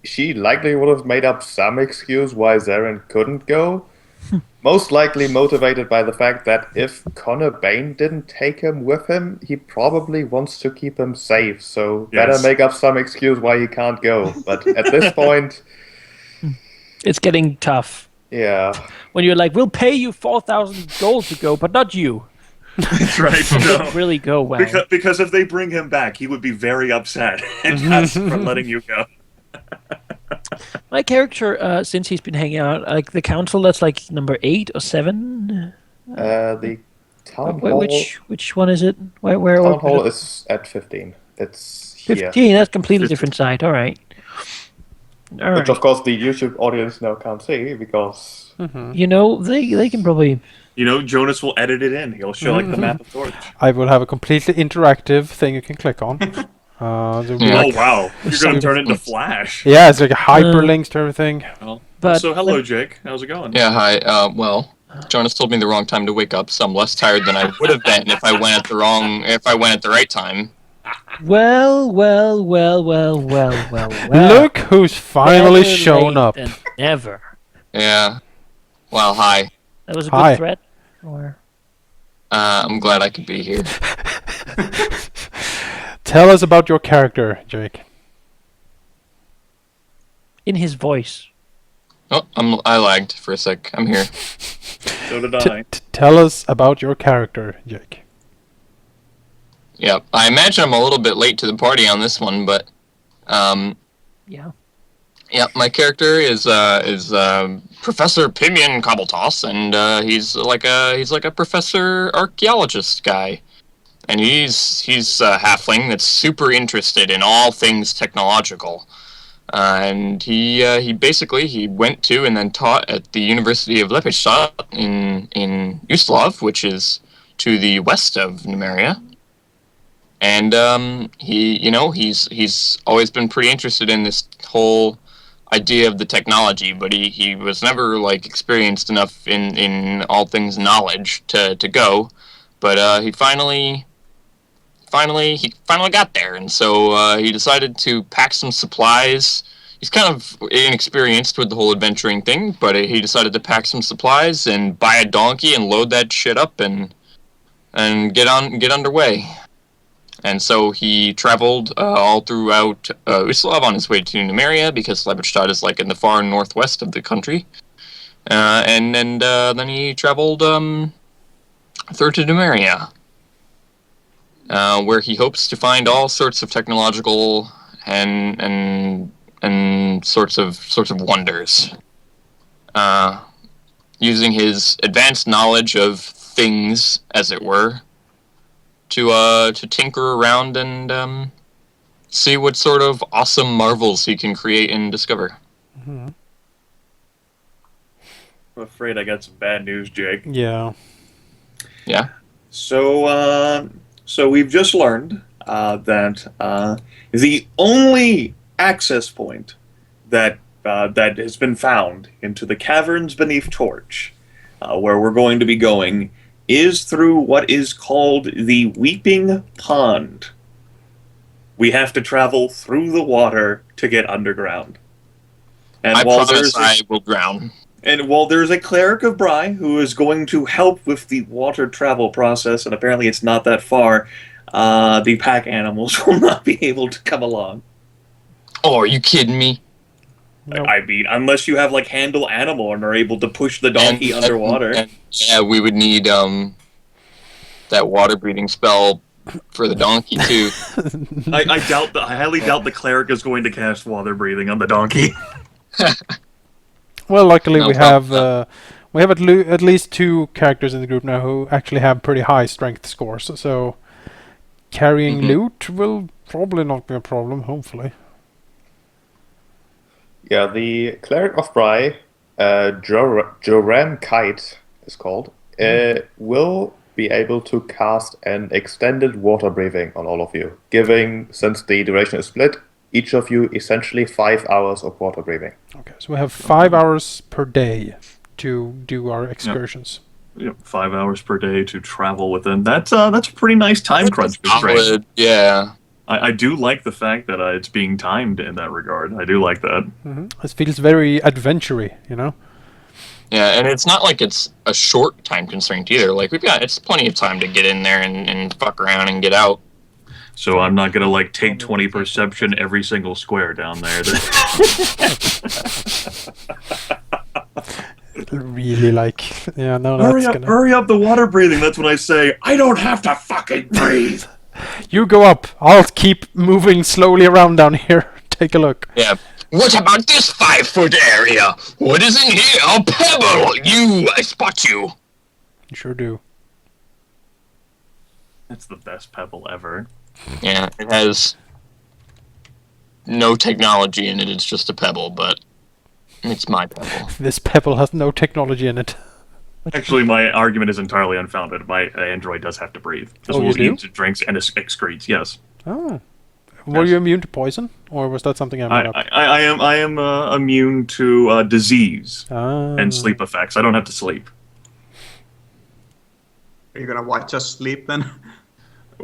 she likely would have made up some excuse why Zarin couldn't go. Most likely motivated by the fact that if Conor Bane didn't take him with him, he probably wants to keep him safe, so better Yes. make up some excuse why he can't go. But at this point, It's getting tough. yeah. When you're like, we'll pay you 4,000 gold to go, but not you. That's right. No. Really go well. Because if they bring him back, he would be very upset at us for letting you go. My character, since he's been hanging out, like the council, that's like number 8 or 7. The town hall. Which one is it? Where? Town hall is at 15. It's here. 15. That's completely different side. All right. All Which, right. of course, the YouTube audience now can't see because... You know, they can probably. You know, Jonas will edit it in. He'll show like the map of Torch. I will have a completely interactive thing you can click on. There'll be Oh like- wow, you're gonna turn into Flash. yeah, it's like a hyperlinks to everything. But So hello, Jake. How's it going? Yeah, hi. Well, Jonas told me the wrong time to wake up, so I'm less tired than I would have been if I went at the right time. Well. Look who's finally Better shown late up. than never. Yeah. Well, hi. That was a Hi. good threat. Or I'm glad I could be here. Tell us about your character, Jake. in his voice. Oh, I lagged for a sec. I'm here. So did I. Tell us about your character, Jake. Yeah, I imagine I'm a little bit late to the party on this one, but Yeah. yeah, my character is Professor Pimian Cobbletoss, and he's like a professor archaeologist guy, and he's a halfling that's super interested in all things technological, and he basically went to and then taught at the University of Lepidstadt in Ustalav, which is to the west of Numeria. And he's always been pretty interested in this whole idea of the technology, but he was never like experienced enough in all things knowledge to go. But he finally got there, and so he decided to pack some supplies. He's kind of inexperienced with the whole adventuring thing, but he decided to pack some supplies and buy a donkey and load that shit up and get underway. And so he traveled all throughout Uslav on his way to Numeria, because Leibstadt is like in the far northwest of the country. And then he traveled through to Numeria, where he hopes to find all sorts of technological and sorts of wonders, using his advanced knowledge of things, as it were, to tinker around and see what sort of awesome marvels he can create and discover. Mm-hmm. I'm afraid I got some bad news, Jake. Yeah. Yeah. So we've just learned that the only access point that has been found into the caverns beneath Torch, where we're going to be going, is through what is called the Weeping Pond. We have to travel through the water to get underground. And I promise I will drown. And while there's a cleric of Bry who is going to help with the water travel process, and apparently it's not that far, the pack animals will not be able to come along. Oh, are you kidding me? Nope. I mean, unless you have like handle animal and are able to push the donkey underwater. And, yeah, we would need that water breathing spell for the donkey too. I highly doubt the cleric is going to cast water breathing on the donkey. Well, luckily No we problem. have at least 2 characters in the group now who actually have pretty high strength scores. So carrying loot will probably not be a problem. Hopefully. Yeah, the Cleric of Bry, Joram Kite is called, will be able to cast an extended water breathing on all of you, giving, since the duration is split, each of you essentially 5 hours of water breathing. Okay, so we have 5 hours per day to do our excursions. Yep, 5 hours per day to travel within. That's a pretty nice time crunch constraint. Solid, yeah. I do like the fact that it's being timed in that regard. I do like that. It feels very adventure-y, you know? Yeah, and it's not like it's a short time constraint either. Like it's plenty of time to get in there and fuck around and get out. So I'm not gonna like take 20 perception every single square down there. Really like, yeah, no, that's gonna... Hurry up the water breathing. That's when I say, I don't have to fucking breathe. You go up. I'll keep moving slowly around down here. Take a look. Yeah. What about this 5-foot area? What is in here? A pebble! I spot you. You sure do. That's the best pebble ever. Yeah, it has no technology in it. It's just a pebble, but it's my pebble. This pebble has no technology in it. Actually, my argument is entirely unfounded. My android does have to breathe. As well as eats, drinks, and excretes. Yes. Oh. Were you immune to poison, or was that something I made up? I am immune to disease and sleep effects. I don't have to sleep. Are you gonna watch us sleep then?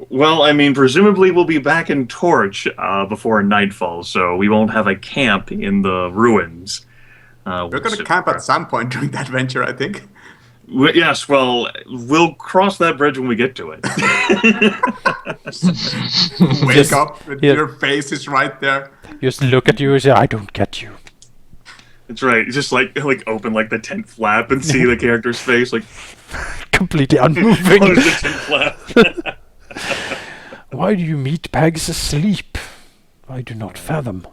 Well, I mean, presumably we'll be back in Torch before nightfall, so we won't have a camp in the ruins. We're gonna camp at some point during that venture, I think. Yes, well, we'll cross that bridge when we get to it. Wake up, and your face is right there. Just look at you and say, I don't get you. That's right. Just like open like the tent flap and see the character's face, like completely unmoving. the tent flap. Why do you meatbags asleep? I do not fathom.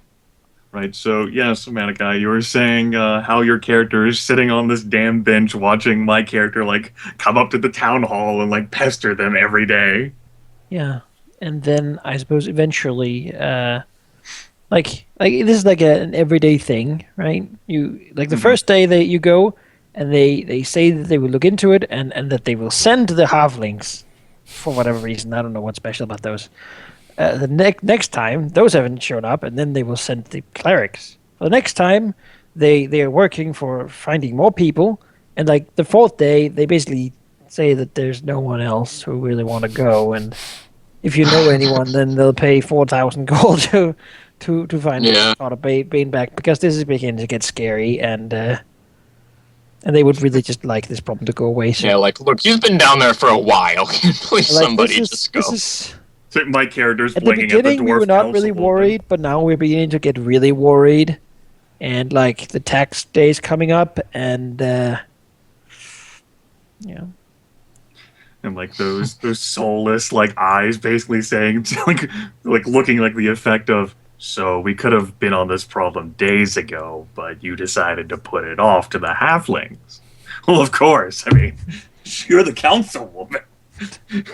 Right, so yes, Manikai, you were saying how your character is sitting on this damn bench watching my character like come up to the town hall and like pester them every day. Yeah, and then I suppose eventually, like this is like an everyday thing, right? You like the first day that you go, and they say that they will look into it and that they will send the halflings for whatever reason. I don't know what's special about those. The next time, those haven't shown up, and then they will send the clerics. For the next time, they are working for finding more people, and like the fourth day, they basically say that there's no one else who really want to go, and if you know anyone, then they'll pay 4,000 gold to find Yeah. Father Bane back, because this is beginning to get scary, and they would really just like this problem to go away. So, Yeah, like, look, he's been down there for a while. Please, like, somebody just go. this is So my character's at the blinking at the beginning we dwarf were not really council worried, but now we're beginning to get really worried, and like the tax day's coming up, and yeah. and like those soulless like eyes basically saying like looking like the effect of, so we could have been on this problem days ago, but you decided to put it off to the halflings. Well, of course. I mean, you're the councilwoman.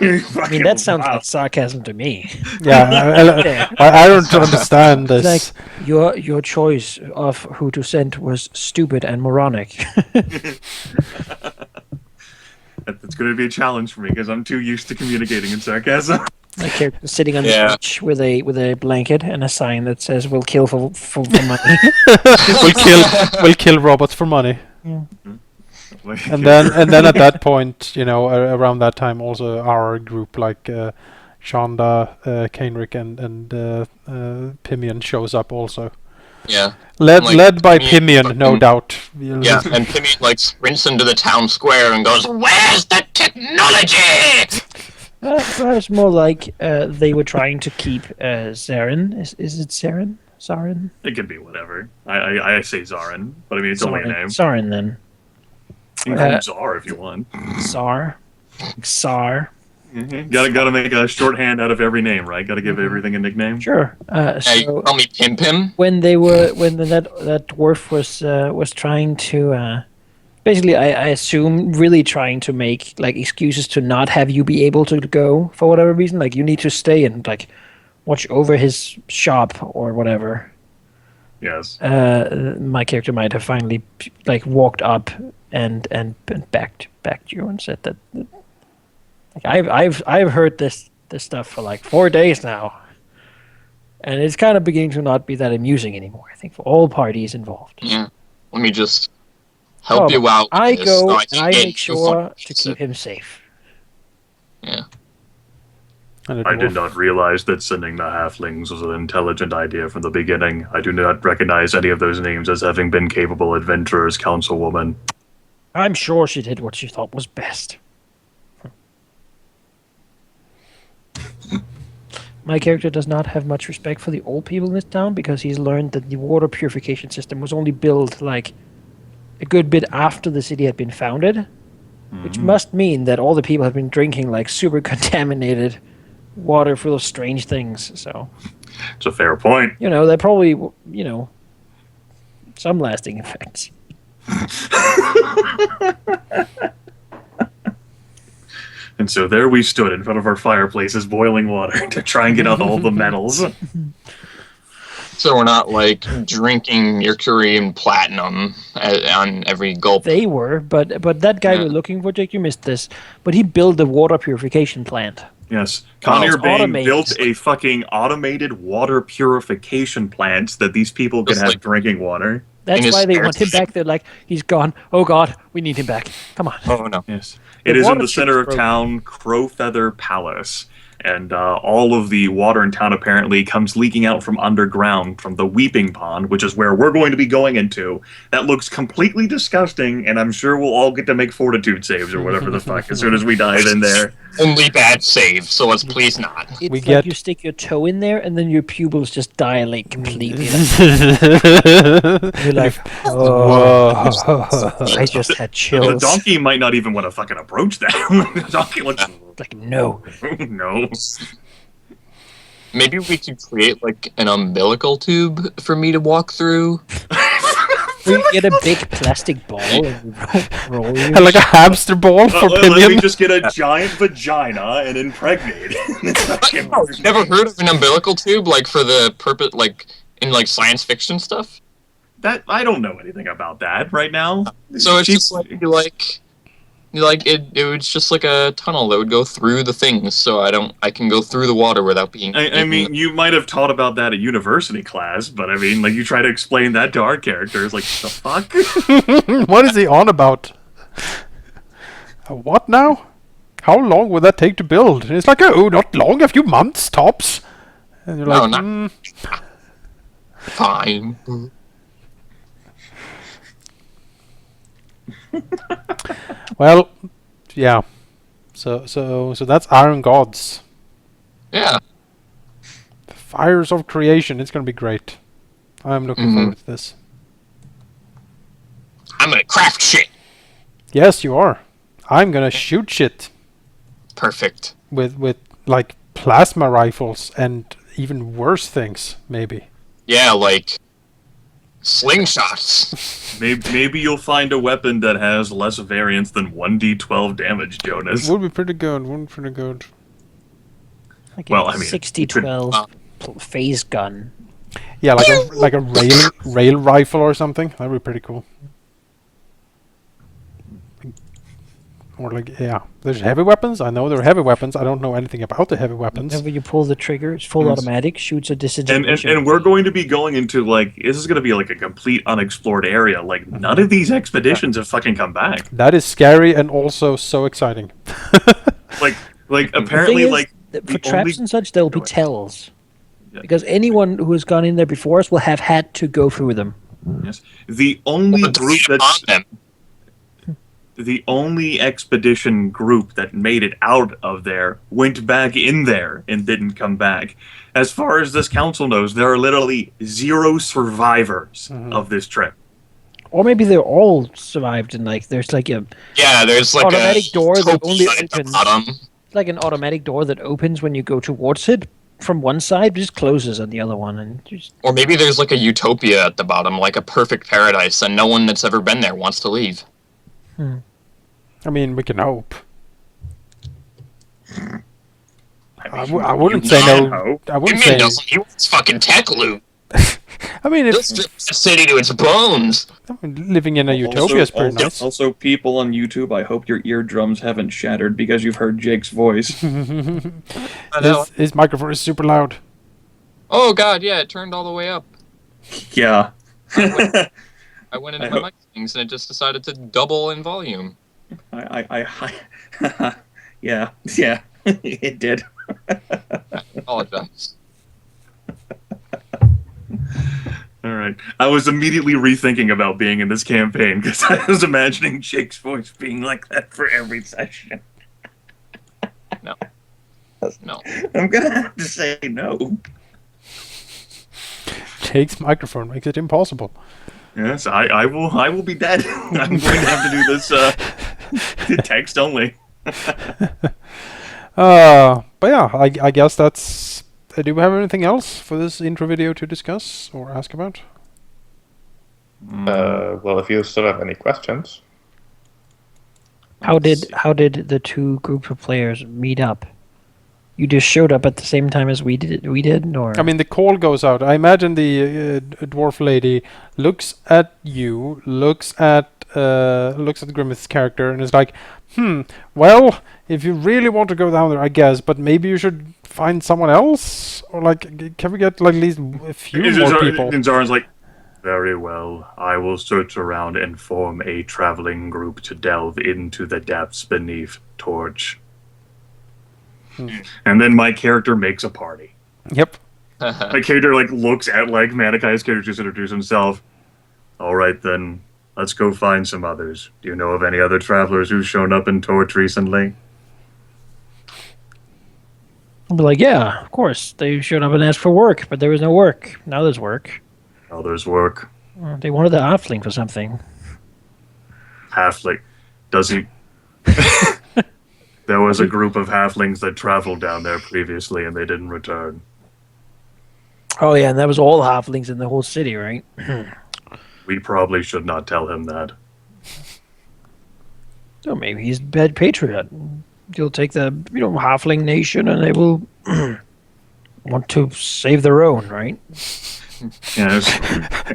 I mean, that sounds like sarcasm to me. Yeah, I don't understand this. Like your choice of who to send was stupid and moronic. That's going to be a challenge for me because I'm too used to communicating in sarcasm. My character sitting on the Yeah. beach with a blanket and a sign that says "We'll kill for money." We'll kill robots for money. And then at that point, around that time, also our group, like Shonda, Kainrik, and Pimion shows up also. Yeah. Led Like, by Pimion Pimion, no fucking- doubt. Yeah, and Pimion, like, sprints into the town square and goes, "Where's the technology?" Perhaps more like they were trying to keep Zarin. Is it Zarin? Zarin? It could be whatever. I say Zarin, but I mean it's only a name. Zarin then. You can call him Zar if you want. Zar. Zar. Gotta make a shorthand out of every name, right? Gotta give everything a nickname. Sure. Yeah, you So call me Pim Pim? when that dwarf was trying to basically, I assume, really trying to make like excuses to not have you be able to go for whatever reason. Like you need to stay and like watch over his shop or whatever. Yes. My character might have finally like walked up and backed you and said that. Like I've heard this stuff for like 4 days now, and it's kind of beginning to not be that amusing anymore. I think for all parties involved. Yeah. Let me just help you out. with I this go so and can I get make you sure fucking to keep him safe. Yeah. And the I did dwarf- not realize that sending the halflings was an intelligent idea from the beginning. I do not recognize any of those names as having been capable adventurers, councilwoman. I'm sure she did what she thought was best. My character does not have much respect for the old people in this town because he's learned that the water purification system was only built like a good bit after the city had been founded, which must mean that all the people have been drinking like super contaminated water full of strange things. So, It's a fair point. they're probably, some lasting effects. And so there we stood in front of our fireplaces, boiling water to try and get out all the metals. So we're not like drinking mercury and platinum on every gulp. They were, but that guy we're looking for, Jake, you missed this. But he built a water purification plant. Yes. Oh, Conir it's Bane automated. built a fucking automated water purification plant so that these people could Just have like- drinking water. That's his why they spare want him time. back. They're like, he's gone. Oh God, we need him back. Come on. Oh no. Yes. The It is in water the chip's center of broken. town, Crowfeather Palace. And all of the water in town apparently comes leaking out from underground from the Weeping Pond, which is where we're going to be going into. That looks completely disgusting, and I'm sure we'll all get to make fortitude saves or whatever the fuck as soon as we dive in there. Only bad save, so let's please not. It's We like get- you stick your toe in there and then your pupils just dilate completely. You're like, oh, I just had The chills. donkey might not even want to fucking approach that. The donkey looks, Like, no. no. Maybe we could create like an umbilical tube for me to walk through. We get a big plastic ball and roll you. like a hamster ball for Let me Pinion. just get a giant vagina and impregnate it. I've never heard of an umbilical tube like for the purpose, like in like science fiction stuff. That I don't know anything about that right now. So it's She's- just like you like like it was just like a tunnel that would go through the things, so I can go through the water without being. I mean, you might have taught about that at university class, but I mean, like, you try to explain that to our characters, like, the fuck? What is he on about? What now? How long would that take to build? And it's like, oh, not long, a few months tops. And you're No, like, not- Fine. well, yeah. So that's Iron Gods. Yeah. Fires of Creation. It's gonna be great. I'm looking forward to this. I'm gonna craft shit. Yes, you are. I'm gonna shoot shit Perfect. with like plasma rifles and even worse things, maybe. Yeah, like slingshots. Maybe you'll find a weapon that has less variance than 1d12 damage, Jonas. Would be pretty good. Like Well, a I mean, 60-12 phase gun. Yeah, like a rail rifle or something. That'd be pretty cool. Or like, yeah, there's heavy weapons. I know there are heavy weapons. I don't know anything about the heavy weapons. Whenever you pull the trigger, it's full automatic, shoots a disadvantage. And we're going to be going into, like, this is going to be like a complete unexplored area. Like, none of these expeditions have fucking come back. That is scary and also so exciting. Like apparently, is, like, for traps only- and such, there'll be tells. Yeah. Because anyone who has gone in there before us will have had to go through them. Yes, the only Put the group shit that's on them. the only expedition group that made it out of there went back in there and didn't come back. As far as this council knows, there are literally 0 survivors of this trip. Or maybe they're all survived and like there's like a Yeah, there's like automatic a door that only utopia at the opens. bottom. like an automatic door that opens when you go towards it from one side, but just closes on the other one, and just Or maybe there's like a utopia at the bottom, like a perfect paradise, and no one that's ever been there wants to leave. I mean, we can hope. I mean, wouldn't you say can no. hope. I wouldn't What do you mean say. doesn't? He wants fucking tech loot. I mean, He'll if strip the city to its bones. living in a utopia is pretty nice. Also, people on YouTube, I hope your eardrums haven't shattered because you've heard Jake's voice. I know. His microphone is super loud. Oh god, yeah, it turned all the way up. Yeah. I went into I my mic settings and it just decided to double in volume. Yeah, it did. I apologize. All right. I was immediately rethinking about being in this campaign because I was imagining Jake's voice being like that for every session. No. I'm gonna have to say no. Jake's microphone makes it impossible. Yes, I will be dead. I'm going to have to do this text only. But yeah, I guess that's. Do we have anything else for this intro video to discuss or ask about? Well, if you still have any questions. how did the two groups of players meet up? You just showed up at the same time as we did, or I mean, the call goes out. I imagine the dwarf lady looks at you, looks at Grimmeth's character, and is like, well, if you really want to go down there, I guess, but maybe you should find someone else, or like, can we get like at least a few more people? And Zarin's like, very well. I will search around and form a traveling group to delve into the depths beneath Torch. And then my character makes a party. Yep. My character like looks at like Manakai's character just introduce himself. All right then, let's go find some others. Do you know of any other travelers who've shown up in Torch recently? I'll be like, yeah, of course. They showed up and asked for work, but there was no work. Now there's work. Oh, there's work. They wanted the halfling for something. Halfling. Does he? There was a group of halflings that traveled down there previously and they didn't return. Oh yeah, and that was all halflings in the whole city, right? We probably should not tell him that. So maybe he's a bad patriot. He'll take the halfling nation, and they will want to save their own, right? Yes.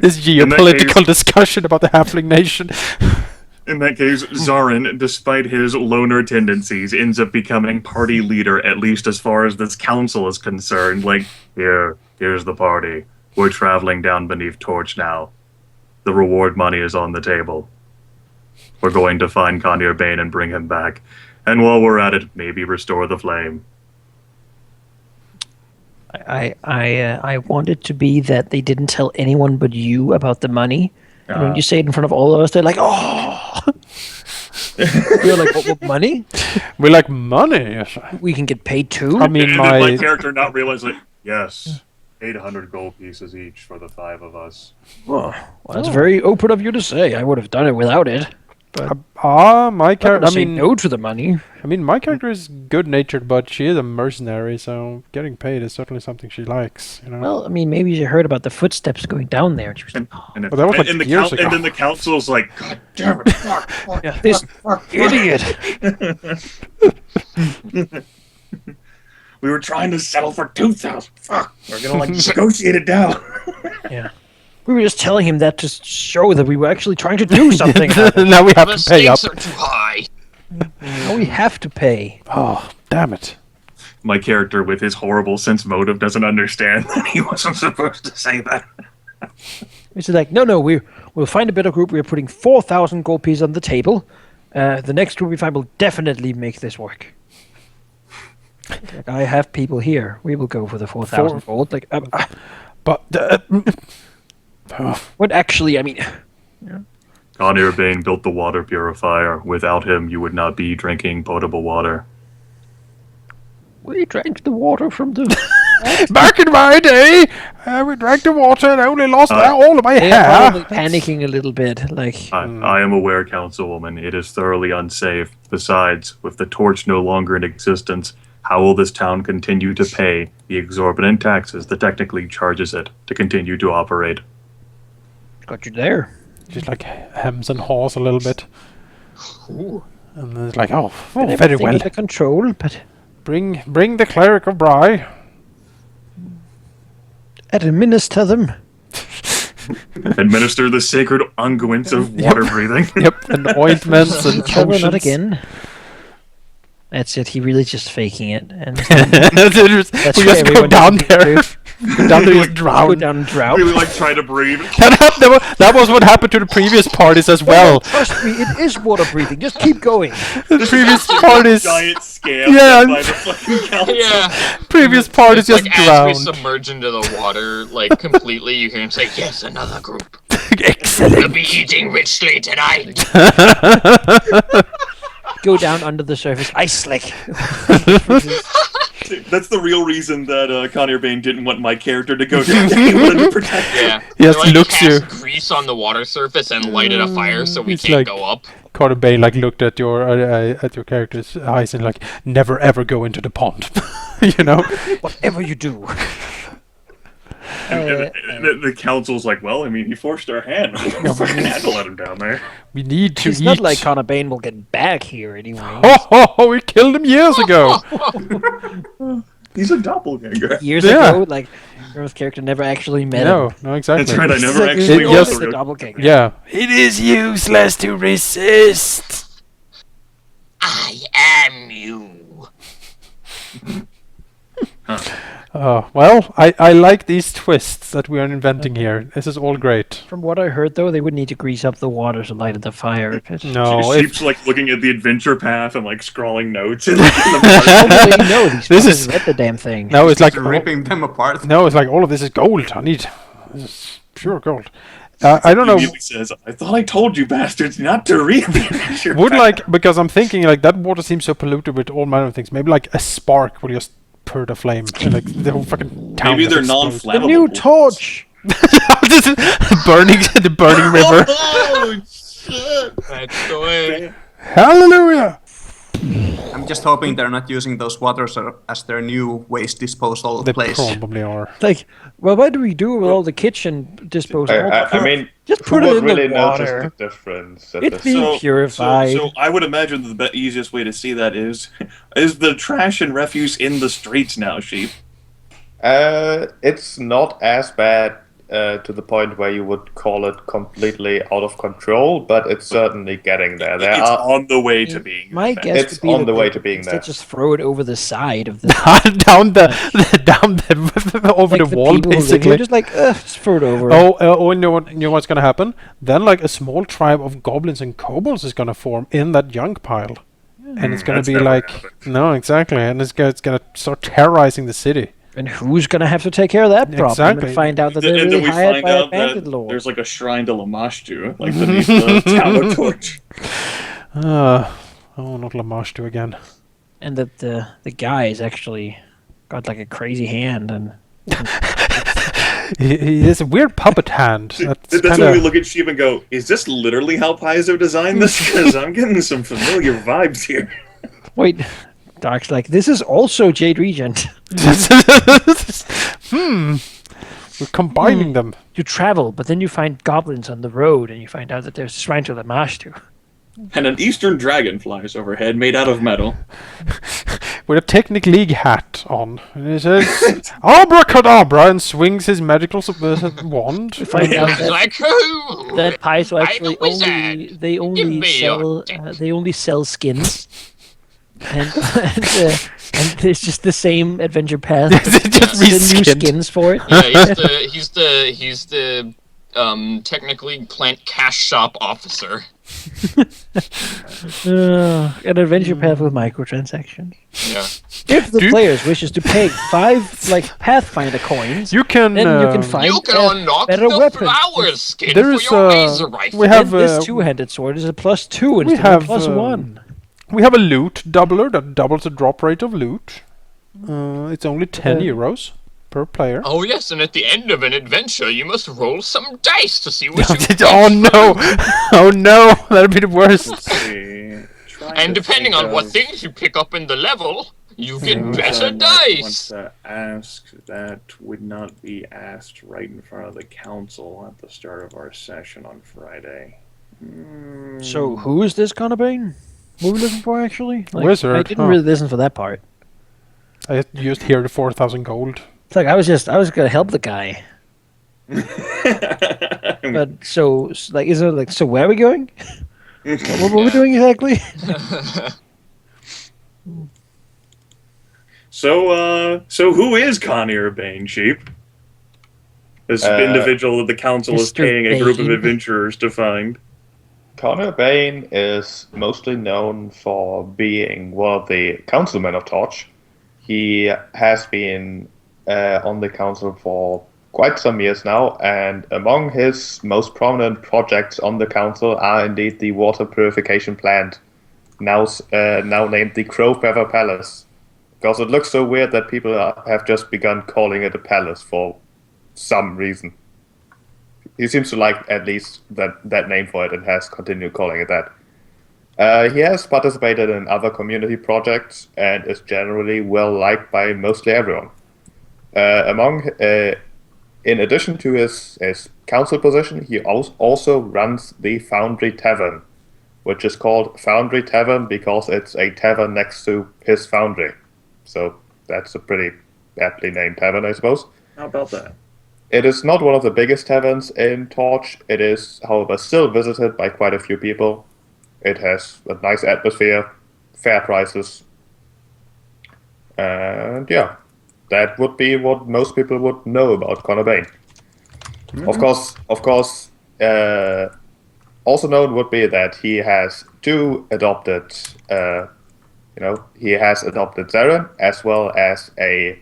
This geopolitical discussion about the halfling nation. In that case, Zarin, despite his loner tendencies, ends up becoming party leader, at least as far as this council is concerned. Like, here's the party. We're traveling down beneath Torch now. The reward money is on the table. We're going to find Conir Bane and bring him back. And while we're at it, maybe restore the flame. I want it to be that they didn't tell anyone but you about the money. And when you say it in front of all of us, they're like, oh! You're like, what money? We're like, money? We can get paid too? I mean, And my... my character not realizing, yes, 800 gold pieces each for the 5 of us. Well, that's very open of you to say. I would have done it without it. But my character... I mean, no to the money. I mean, my character is good-natured, but she is a mercenary, so getting paid is certainly something she likes, you know? Well, I mean, maybe she heard about the footsteps going down there. And she was like, And, But that was like and, the years ago. and then the council's like, God damn it, fuck, yeah, this idiot. we were trying to settle for 2,000. Fuck, we're gonna like negotiate it down. Yeah. We were just telling him that to show that we were actually trying to do something. Now we have The to pay up. stakes are too high. Now we have to pay. Oh, damn it. My character, with his horrible sense motive, doesn't understand that he wasn't supposed to say that. It's like, no, we'll find a better group. We're putting 4,000 gold pieces on the table. The next group we find will definitely make this work. Like, I have people here. We will go for the 4,000 gold. Like, But... what actually, I mean... Conir Bane built the water purifier. Without him, you would not be drinking potable water. We drank the water from the... Back in my day, we drank the water and I only lost all of my They're hair. probably panicking a little bit. Like, I am aware, Councilwoman. It is thoroughly unsafe. Besides, with the torch no longer in existence, how will this town continue to pay the exorbitant taxes the Technic League charges it to continue to operate? got you there. Just like hems and haws a little bit. Ooh. And then it's like, oh, Got very everything well. under control, but Bring the cleric of Bry. administer them. Administer the sacred unguents of water breathing. Yep, and ointments and Cover not potions. again. That's it. He really just faking it, and That's we what just go everyone down needs there. to Go down there, just go drown. down and drown. Really like try to breathe. That was what happened to the previous parties as well. Trust me, it is water breathing. Just keep going. The previous parties, Giant scam Yeah. by the fucking council. Yeah. previous parties It's just like as we drowned. submerge into the water, like completely, you hear him say, "Yes, another group. We'll Excellent. be eating richly tonight." Go down under the surface. Ice slick. That's the real reason that Conir Bane didn't want my character to go down. He wanted to protect him. Yeah. Yes, They, like, looks cast you. grease on the water surface and lighted a fire so we It's can't like- go up. Carter Bane like looked at your character's eyes and like, never ever go into the pond. You know. Whatever you do. And the council's like, well, I mean, he forced our hand. We fucking had to let him down there. We need to It's eat. not like Connor Bane will get back here anyway. Oh, we killed him years ago. He's a doppelganger. Years Yeah. ago, like Earth's character never actually met No, him. no, exactly. That's right, I never It's actually It- yes. the altered. doppelganger. Yeah. It is useless to resist. I am you. Well, I like these twists that we are inventing here. This is all great. From what I heard, though, they would need to grease up the water to light the fire. No, Sheep's like looking at the adventure path and like scrawling notes. In the How do they know these This fuckers is- read the damn thing? no, it's like ripping them apart. no, it's like all of this is gold. I need this is pure gold. I don't know. He says, I thought I told you bastards not to read the adventure Would path." like because I'm thinking like that water seems so polluted with all manner of things. Maybe like a spark will just put a flame and like the whole fucking town. Maybe they're just explodes. The non-flammable. new torch! This is the burning river. Oh shit! That's the way. Hallelujah! I'm just hoping they're not using those waters as their new waste disposal They place. probably are. Like, well, what do we do with all the kitchen disposal? I mean, just who put it would in really the notice water. the difference? at It's this- being purified. So I would imagine the easiest way to see that is the trash and refuse in the streets now, Sheep. It's not as bad to the point where you would call it completely out of control, but it's certainly getting there. It's on the way to being. My that. guess It's would be on that the way they to being instead there. just throw it over the side of the down the over like the wall, people who live basically. here, just like just throw it over. Oh, you know what's gonna happen? Then like a small tribe of goblins and kobolds is gonna form in that junk pile, and it's gonna That's be never like happened. no, exactly, and it's gonna start terrorizing the city. And who's gonna have to take care of that problem? Exactly. And find out that they're And really then we hired find by a out bandit that lord. there's like a shrine to Lamashtu, like beneath the town of Torch. Oh, not Lamashtu again. And that the guy is actually got like a crazy hand and He has a weird puppet hand. That's when we look at Sheep and go, is this literally how Paizo designed this? Because I'm getting some familiar vibes here. wait, Dark's like, this is also Jade Regent. We're combining them. You travel, but then you find goblins on the road, and you find out that there's a shrine to Lamashtu. And an eastern dragon flies overhead made out of metal. With a Technic League hat on. And he says, Abracadabra, and swings his magical wand. Find out It's like, oh, that Paizo I'm a actually wizard. they Give only me your sell they only sell skins. And it's just the same adventure path. Just the new reskinned. skins for it. yeah, he's the Technic League plant cash shop officer. An adventure path with microtransactions. Yeah. If the Do you- players wishes to pay 5 like Pathfinder coins, You can. then you can find You can a unlock better the weapon. flower skin There for is, your laser rifle. we have Then this two-handed sword is a +2 we instead have of a +1. we have a loot doubler that doubles the drop rate of loot. It's only 10 euros per player. Oh yes, and at the end of an adventure, you must roll some dice to see what you Oh no! Oh no! That'd be the worst. And depending on what things you pick up in the level, you get better wants dice. to ask that would not be asked right in front of the council at the start of our session on Friday. So who is this gonna be? What are we looking for actually? Wizard, I didn't huh. really listen for that part. I used here the 4,000 gold. It's like I was gonna help the guy. But so like is it like so where are we going? What were we doing exactly? So who is Connie Urbane, Sheep? This individual that the council is Mr. paying a group of Bane. adventurers to find. Connor Bain is mostly known for being one of the councilmen of Torch. He has been on the council for quite some years now, and among his most prominent projects on the council are indeed the water purification plant, now named the Crow Feather Palace, because it looks so weird that people have just begun calling it a palace for some reason. He seems to like at least that name for it and has continued calling it that. He has participated in other community projects and is generally well liked by mostly everyone. In addition to his council position, he also runs the Foundry Tavern, which is called Foundry Tavern because it's a tavern next to his foundry. So that's a pretty aptly named tavern, I suppose. How about that? It is not one of the biggest taverns in Torch. It is, however, still visited by quite a few people. It has a nice atmosphere, fair prices, and yeah, that would be what most people would know about Connor Bain. Of course, also known would be that he has two adopted, he has adopted Zaren, as well as a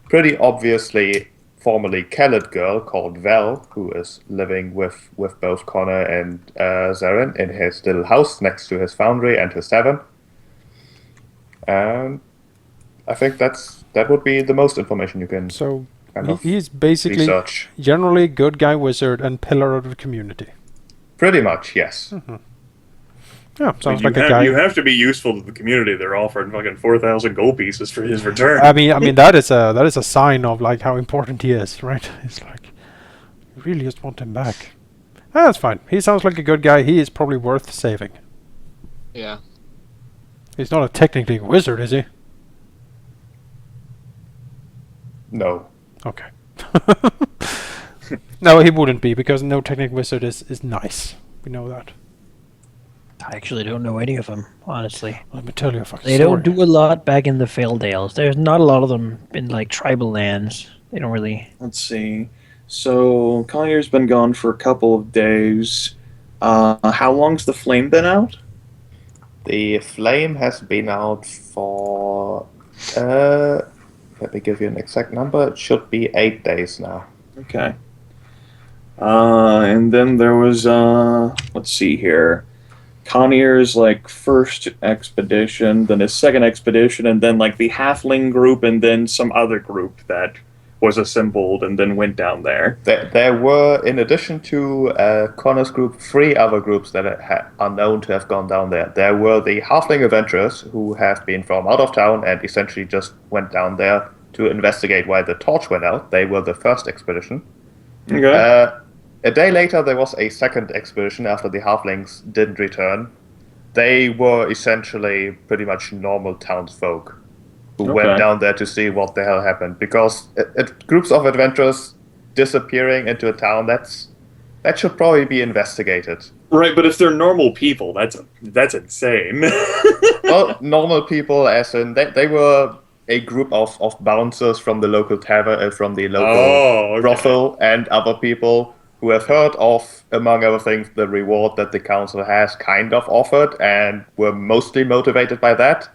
pretty obviously formerly Khaled girl called Val, who is living with both Connor and Zaren in his little house next to his foundry and his tavern. And I think that would be the most information you can So kind of he's basically research. generally good guy wizard and pillar of the community. Pretty much, yes. Yeah, sounds you like a guy. You have to be useful to the community. They're offering fucking 4,000 gold pieces for his return. I mean that is a sign of like how important he is, right? It's like you really just want him back. That's fine. He sounds like a good guy. He is probably worth saving. Yeah. He's not a technically wizard, is he? No. Okay. No, he wouldn't be, because no Technic Wizard is nice. We know that. I actually don't know any of them, honestly. Let me tell you a fucking They story. don't do a lot back in the Faildales. There's not a lot of them in like tribal lands. They don't really. Let's see. So Collier's been gone for a couple of days. How long's the flame been out? The flame has been out for. Let me give you an exact number. It should be 8 days now. Okay. And then there was let's see here. Connier's like first expedition, then his second expedition, and then like the halfling group, and then some other group that was assembled and then went down there. There were, in addition to Connor's group, 3 other groups that are known to have gone down there. There were the halfling adventurers, who have been from out of town and essentially just went down there to investigate why the torch went out. They were the first expedition. Okay. A day later, there was a second expedition after the halflings didn't return. They were essentially pretty much normal townsfolk who went down there to see what the hell happened. Because groups of adventurers disappearing into a town, that should probably be investigated. Right, but if they're normal people, that's insane. Well, normal people, as in they were a group of bouncers from the local tavern, from the local brothel, and other people who have heard of, among other things, the reward that the council has kind of offered, and were mostly motivated by that.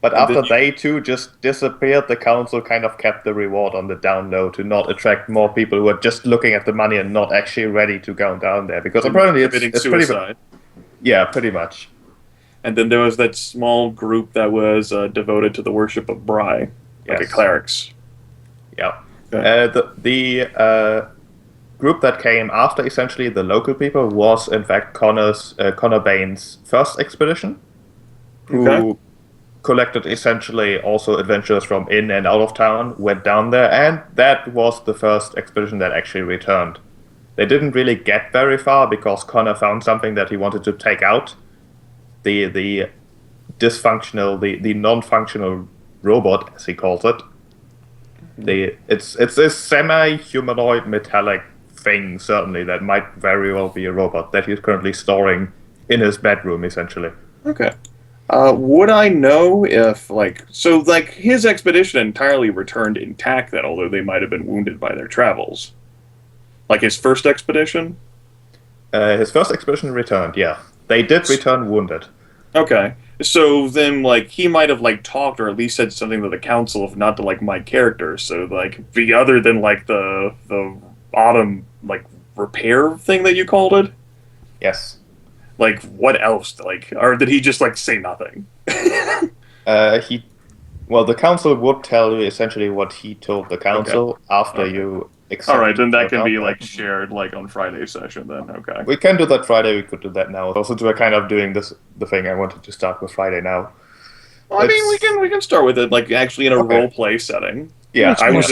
But after they too just disappeared, the council kind of kept the reward on the down low to not attract more people who are just looking at the money and not actually ready to go down there. Because apparently it's suicide. Pretty much. And then there was that small group that was devoted to the worship of Bry, like a clerics. Yeah. Okay. The group that came after, essentially the local people, was in fact Connor Bain's first expedition, who collected essentially also adventurers from in and out of town, went down there, and that was the first expedition that actually returned. They didn't really get very far because Connor found something that he wanted to take out. The dysfunctional, the non-functional robot, as he calls it. It's a semi-humanoid metallic thing, certainly, that might very well be a robot that he's currently storing in his bedroom, essentially. Okay. Would I know if, his expedition entirely returned intact then, although they might have been wounded by their travels? Like his first expedition? His first expedition returned, yeah. They did return wounded. Okay. So then, he might have, talked or at least said something to the council, if not to, my character. So, the other than, the autumn, repair thing that you called it? Yes. What else? Or did he just, say nothing? The council would tell you essentially what he told the council after you accept. Alright, then that can be, shared, on Friday's session, then, okay. We can do that Friday, we could do that now. Also, we're kind of doing the thing, I wanted to start with Friday now. Well, I mean, we can start with it, actually in a role-play setting. Yeah, I was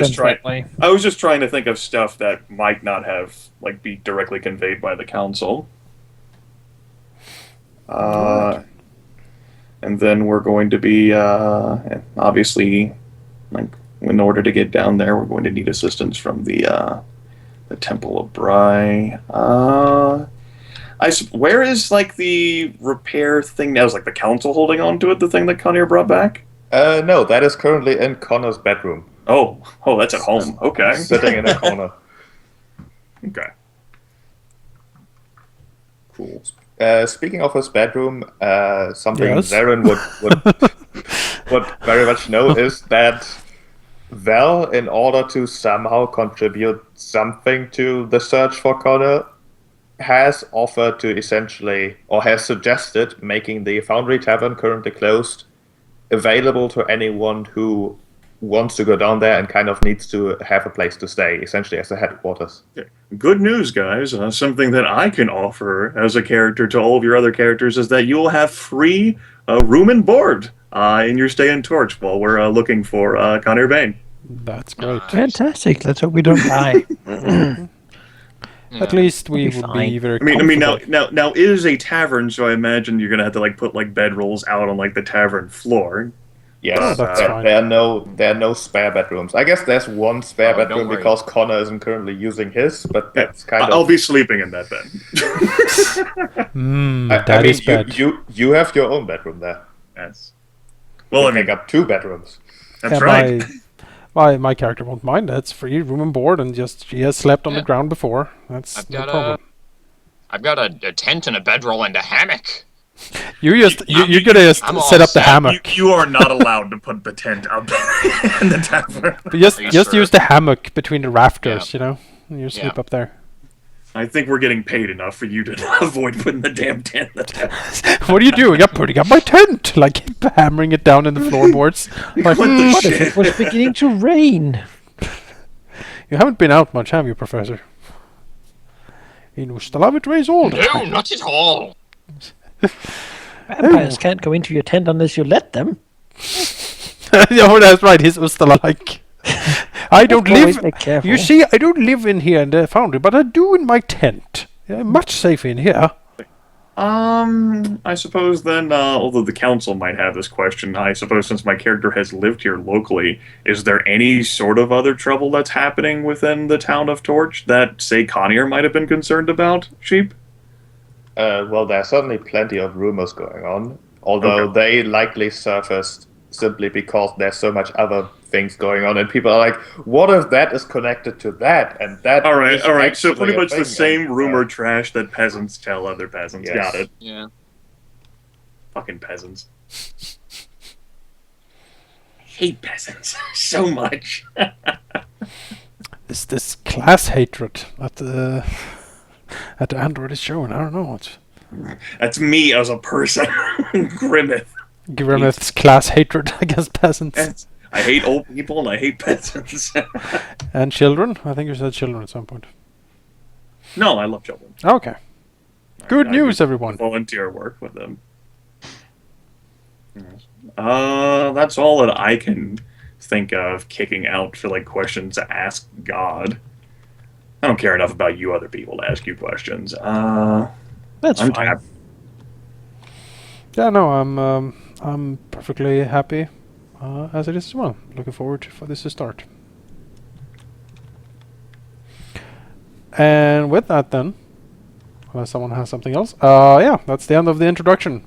just trying to think of stuff that might not have, be directly conveyed by the council. And then we're going to be, obviously, in order to get down there, we're going to need assistance from the Temple of Bry. Where is, the repair thing now? Is, the council holding on to it, the thing that Connor brought back? No, that is currently in Connor's bedroom. Oh, that's at home. Okay. Sitting in a corner. Okay. Cool. Speaking of his bedroom, something Yes. Zarin would very much know is that Val, in order to somehow contribute something to the search for Connor, has offered to essentially, or has suggested, making the Foundry Tavern, currently closed, available to anyone who wants to go down there and kind of needs to have a place to stay, essentially as a headquarters. Good news, guys. Something that I can offer as a character to all of your other characters is that you'll have free room and board in your stay in Torch while we're looking for Connor Bain. That's great. Fantastic. Let's hope we don't die. At least we We'll be would fine. be very I mean, now comfortable. it is a tavern, so I imagine you're gonna have to put bedrolls out on the tavern floor. Yes, Oh, that's fine. there are no spare bedrooms. I guess there's one spare Oh, don't bedroom worry. because Connor isn't currently using his, but that's kind I'll of. be sleeping in that bed. I Daddy's mean, bed. you have your own bedroom there. Yes. Well, Well, you I mean, take up 2 bedrooms. that's Yeah, right. my character won't mind. That's free room and board, and just she has slept on the Yeah. ground before. That's I've no got problem. I've got a tent and a bedroll and a hammock. You're gonna just I'm all set up the set. hammock. You are not allowed to put the tent up in the tavern. But just Are you just sure? use the hammock between the rafters, you know. And you sleep Yeah. up there. I think we're getting paid enough for you to avoid putting the damn tent in the tavern. What are you doing? I'm putting up my tent. Like keep hammering it down in the floorboards. Like, What the What if shit? it was beginning to rain? you haven't been out much, have you, Professor? In Ustalav it rains all the No, time. not at all. Vampires can't go into your tent unless you let them. Oh, that's right. He's Ustala like. I don't Always live. be careful. You see, I don't live in here in the foundry, but I do in my tent. I'm much safer in here. I suppose then, although the council might have this question, I suppose since my character has lived here locally, is there any sort of other trouble that's happening within the town of Torch that, say, Connier might have been concerned about, Sheep? Well, there are certainly plenty of rumors going on, although they likely surfaced simply because there's so much other things going on, and people are like, "What if that is connected to that?" And that. All right. is So actually pretty a much the thing, same and, rumor trash that peasants tell other peasants. Yes. Got it. Yeah. Fucking peasants. Hate peasants so much. This class hatred that the android is showing. I don't know. It's That's me as a person, Grimmeth. Grimmeth's class hatred against peasants I hate old people and I hate peasants. and children. I think you said children at some point. No, I love children. Okay. Good I news, do everyone. Volunteer work with them. That's all that I can think of kicking out for like questions to ask God. I don't care enough about you other people to ask you questions. That's I'm fine. tapped. Yeah, no, I'm perfectly happy as it is as well. Looking forward for this to start. And with that, then, unless someone has something else, yeah, that's the end of the introduction.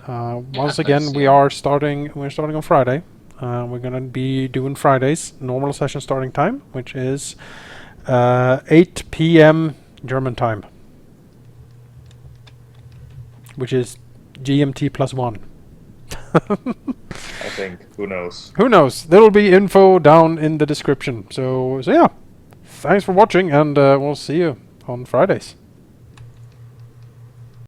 Once again, thanks, we yeah. are starting. We're starting on Friday. We're gonna be doing Fridays normal session starting time, which is 8 p.m. German time, which is GMT +1. I think. Who knows? Who knows? There will be info down in the description. So yeah, thanks for watching, and we'll see you on Fridays.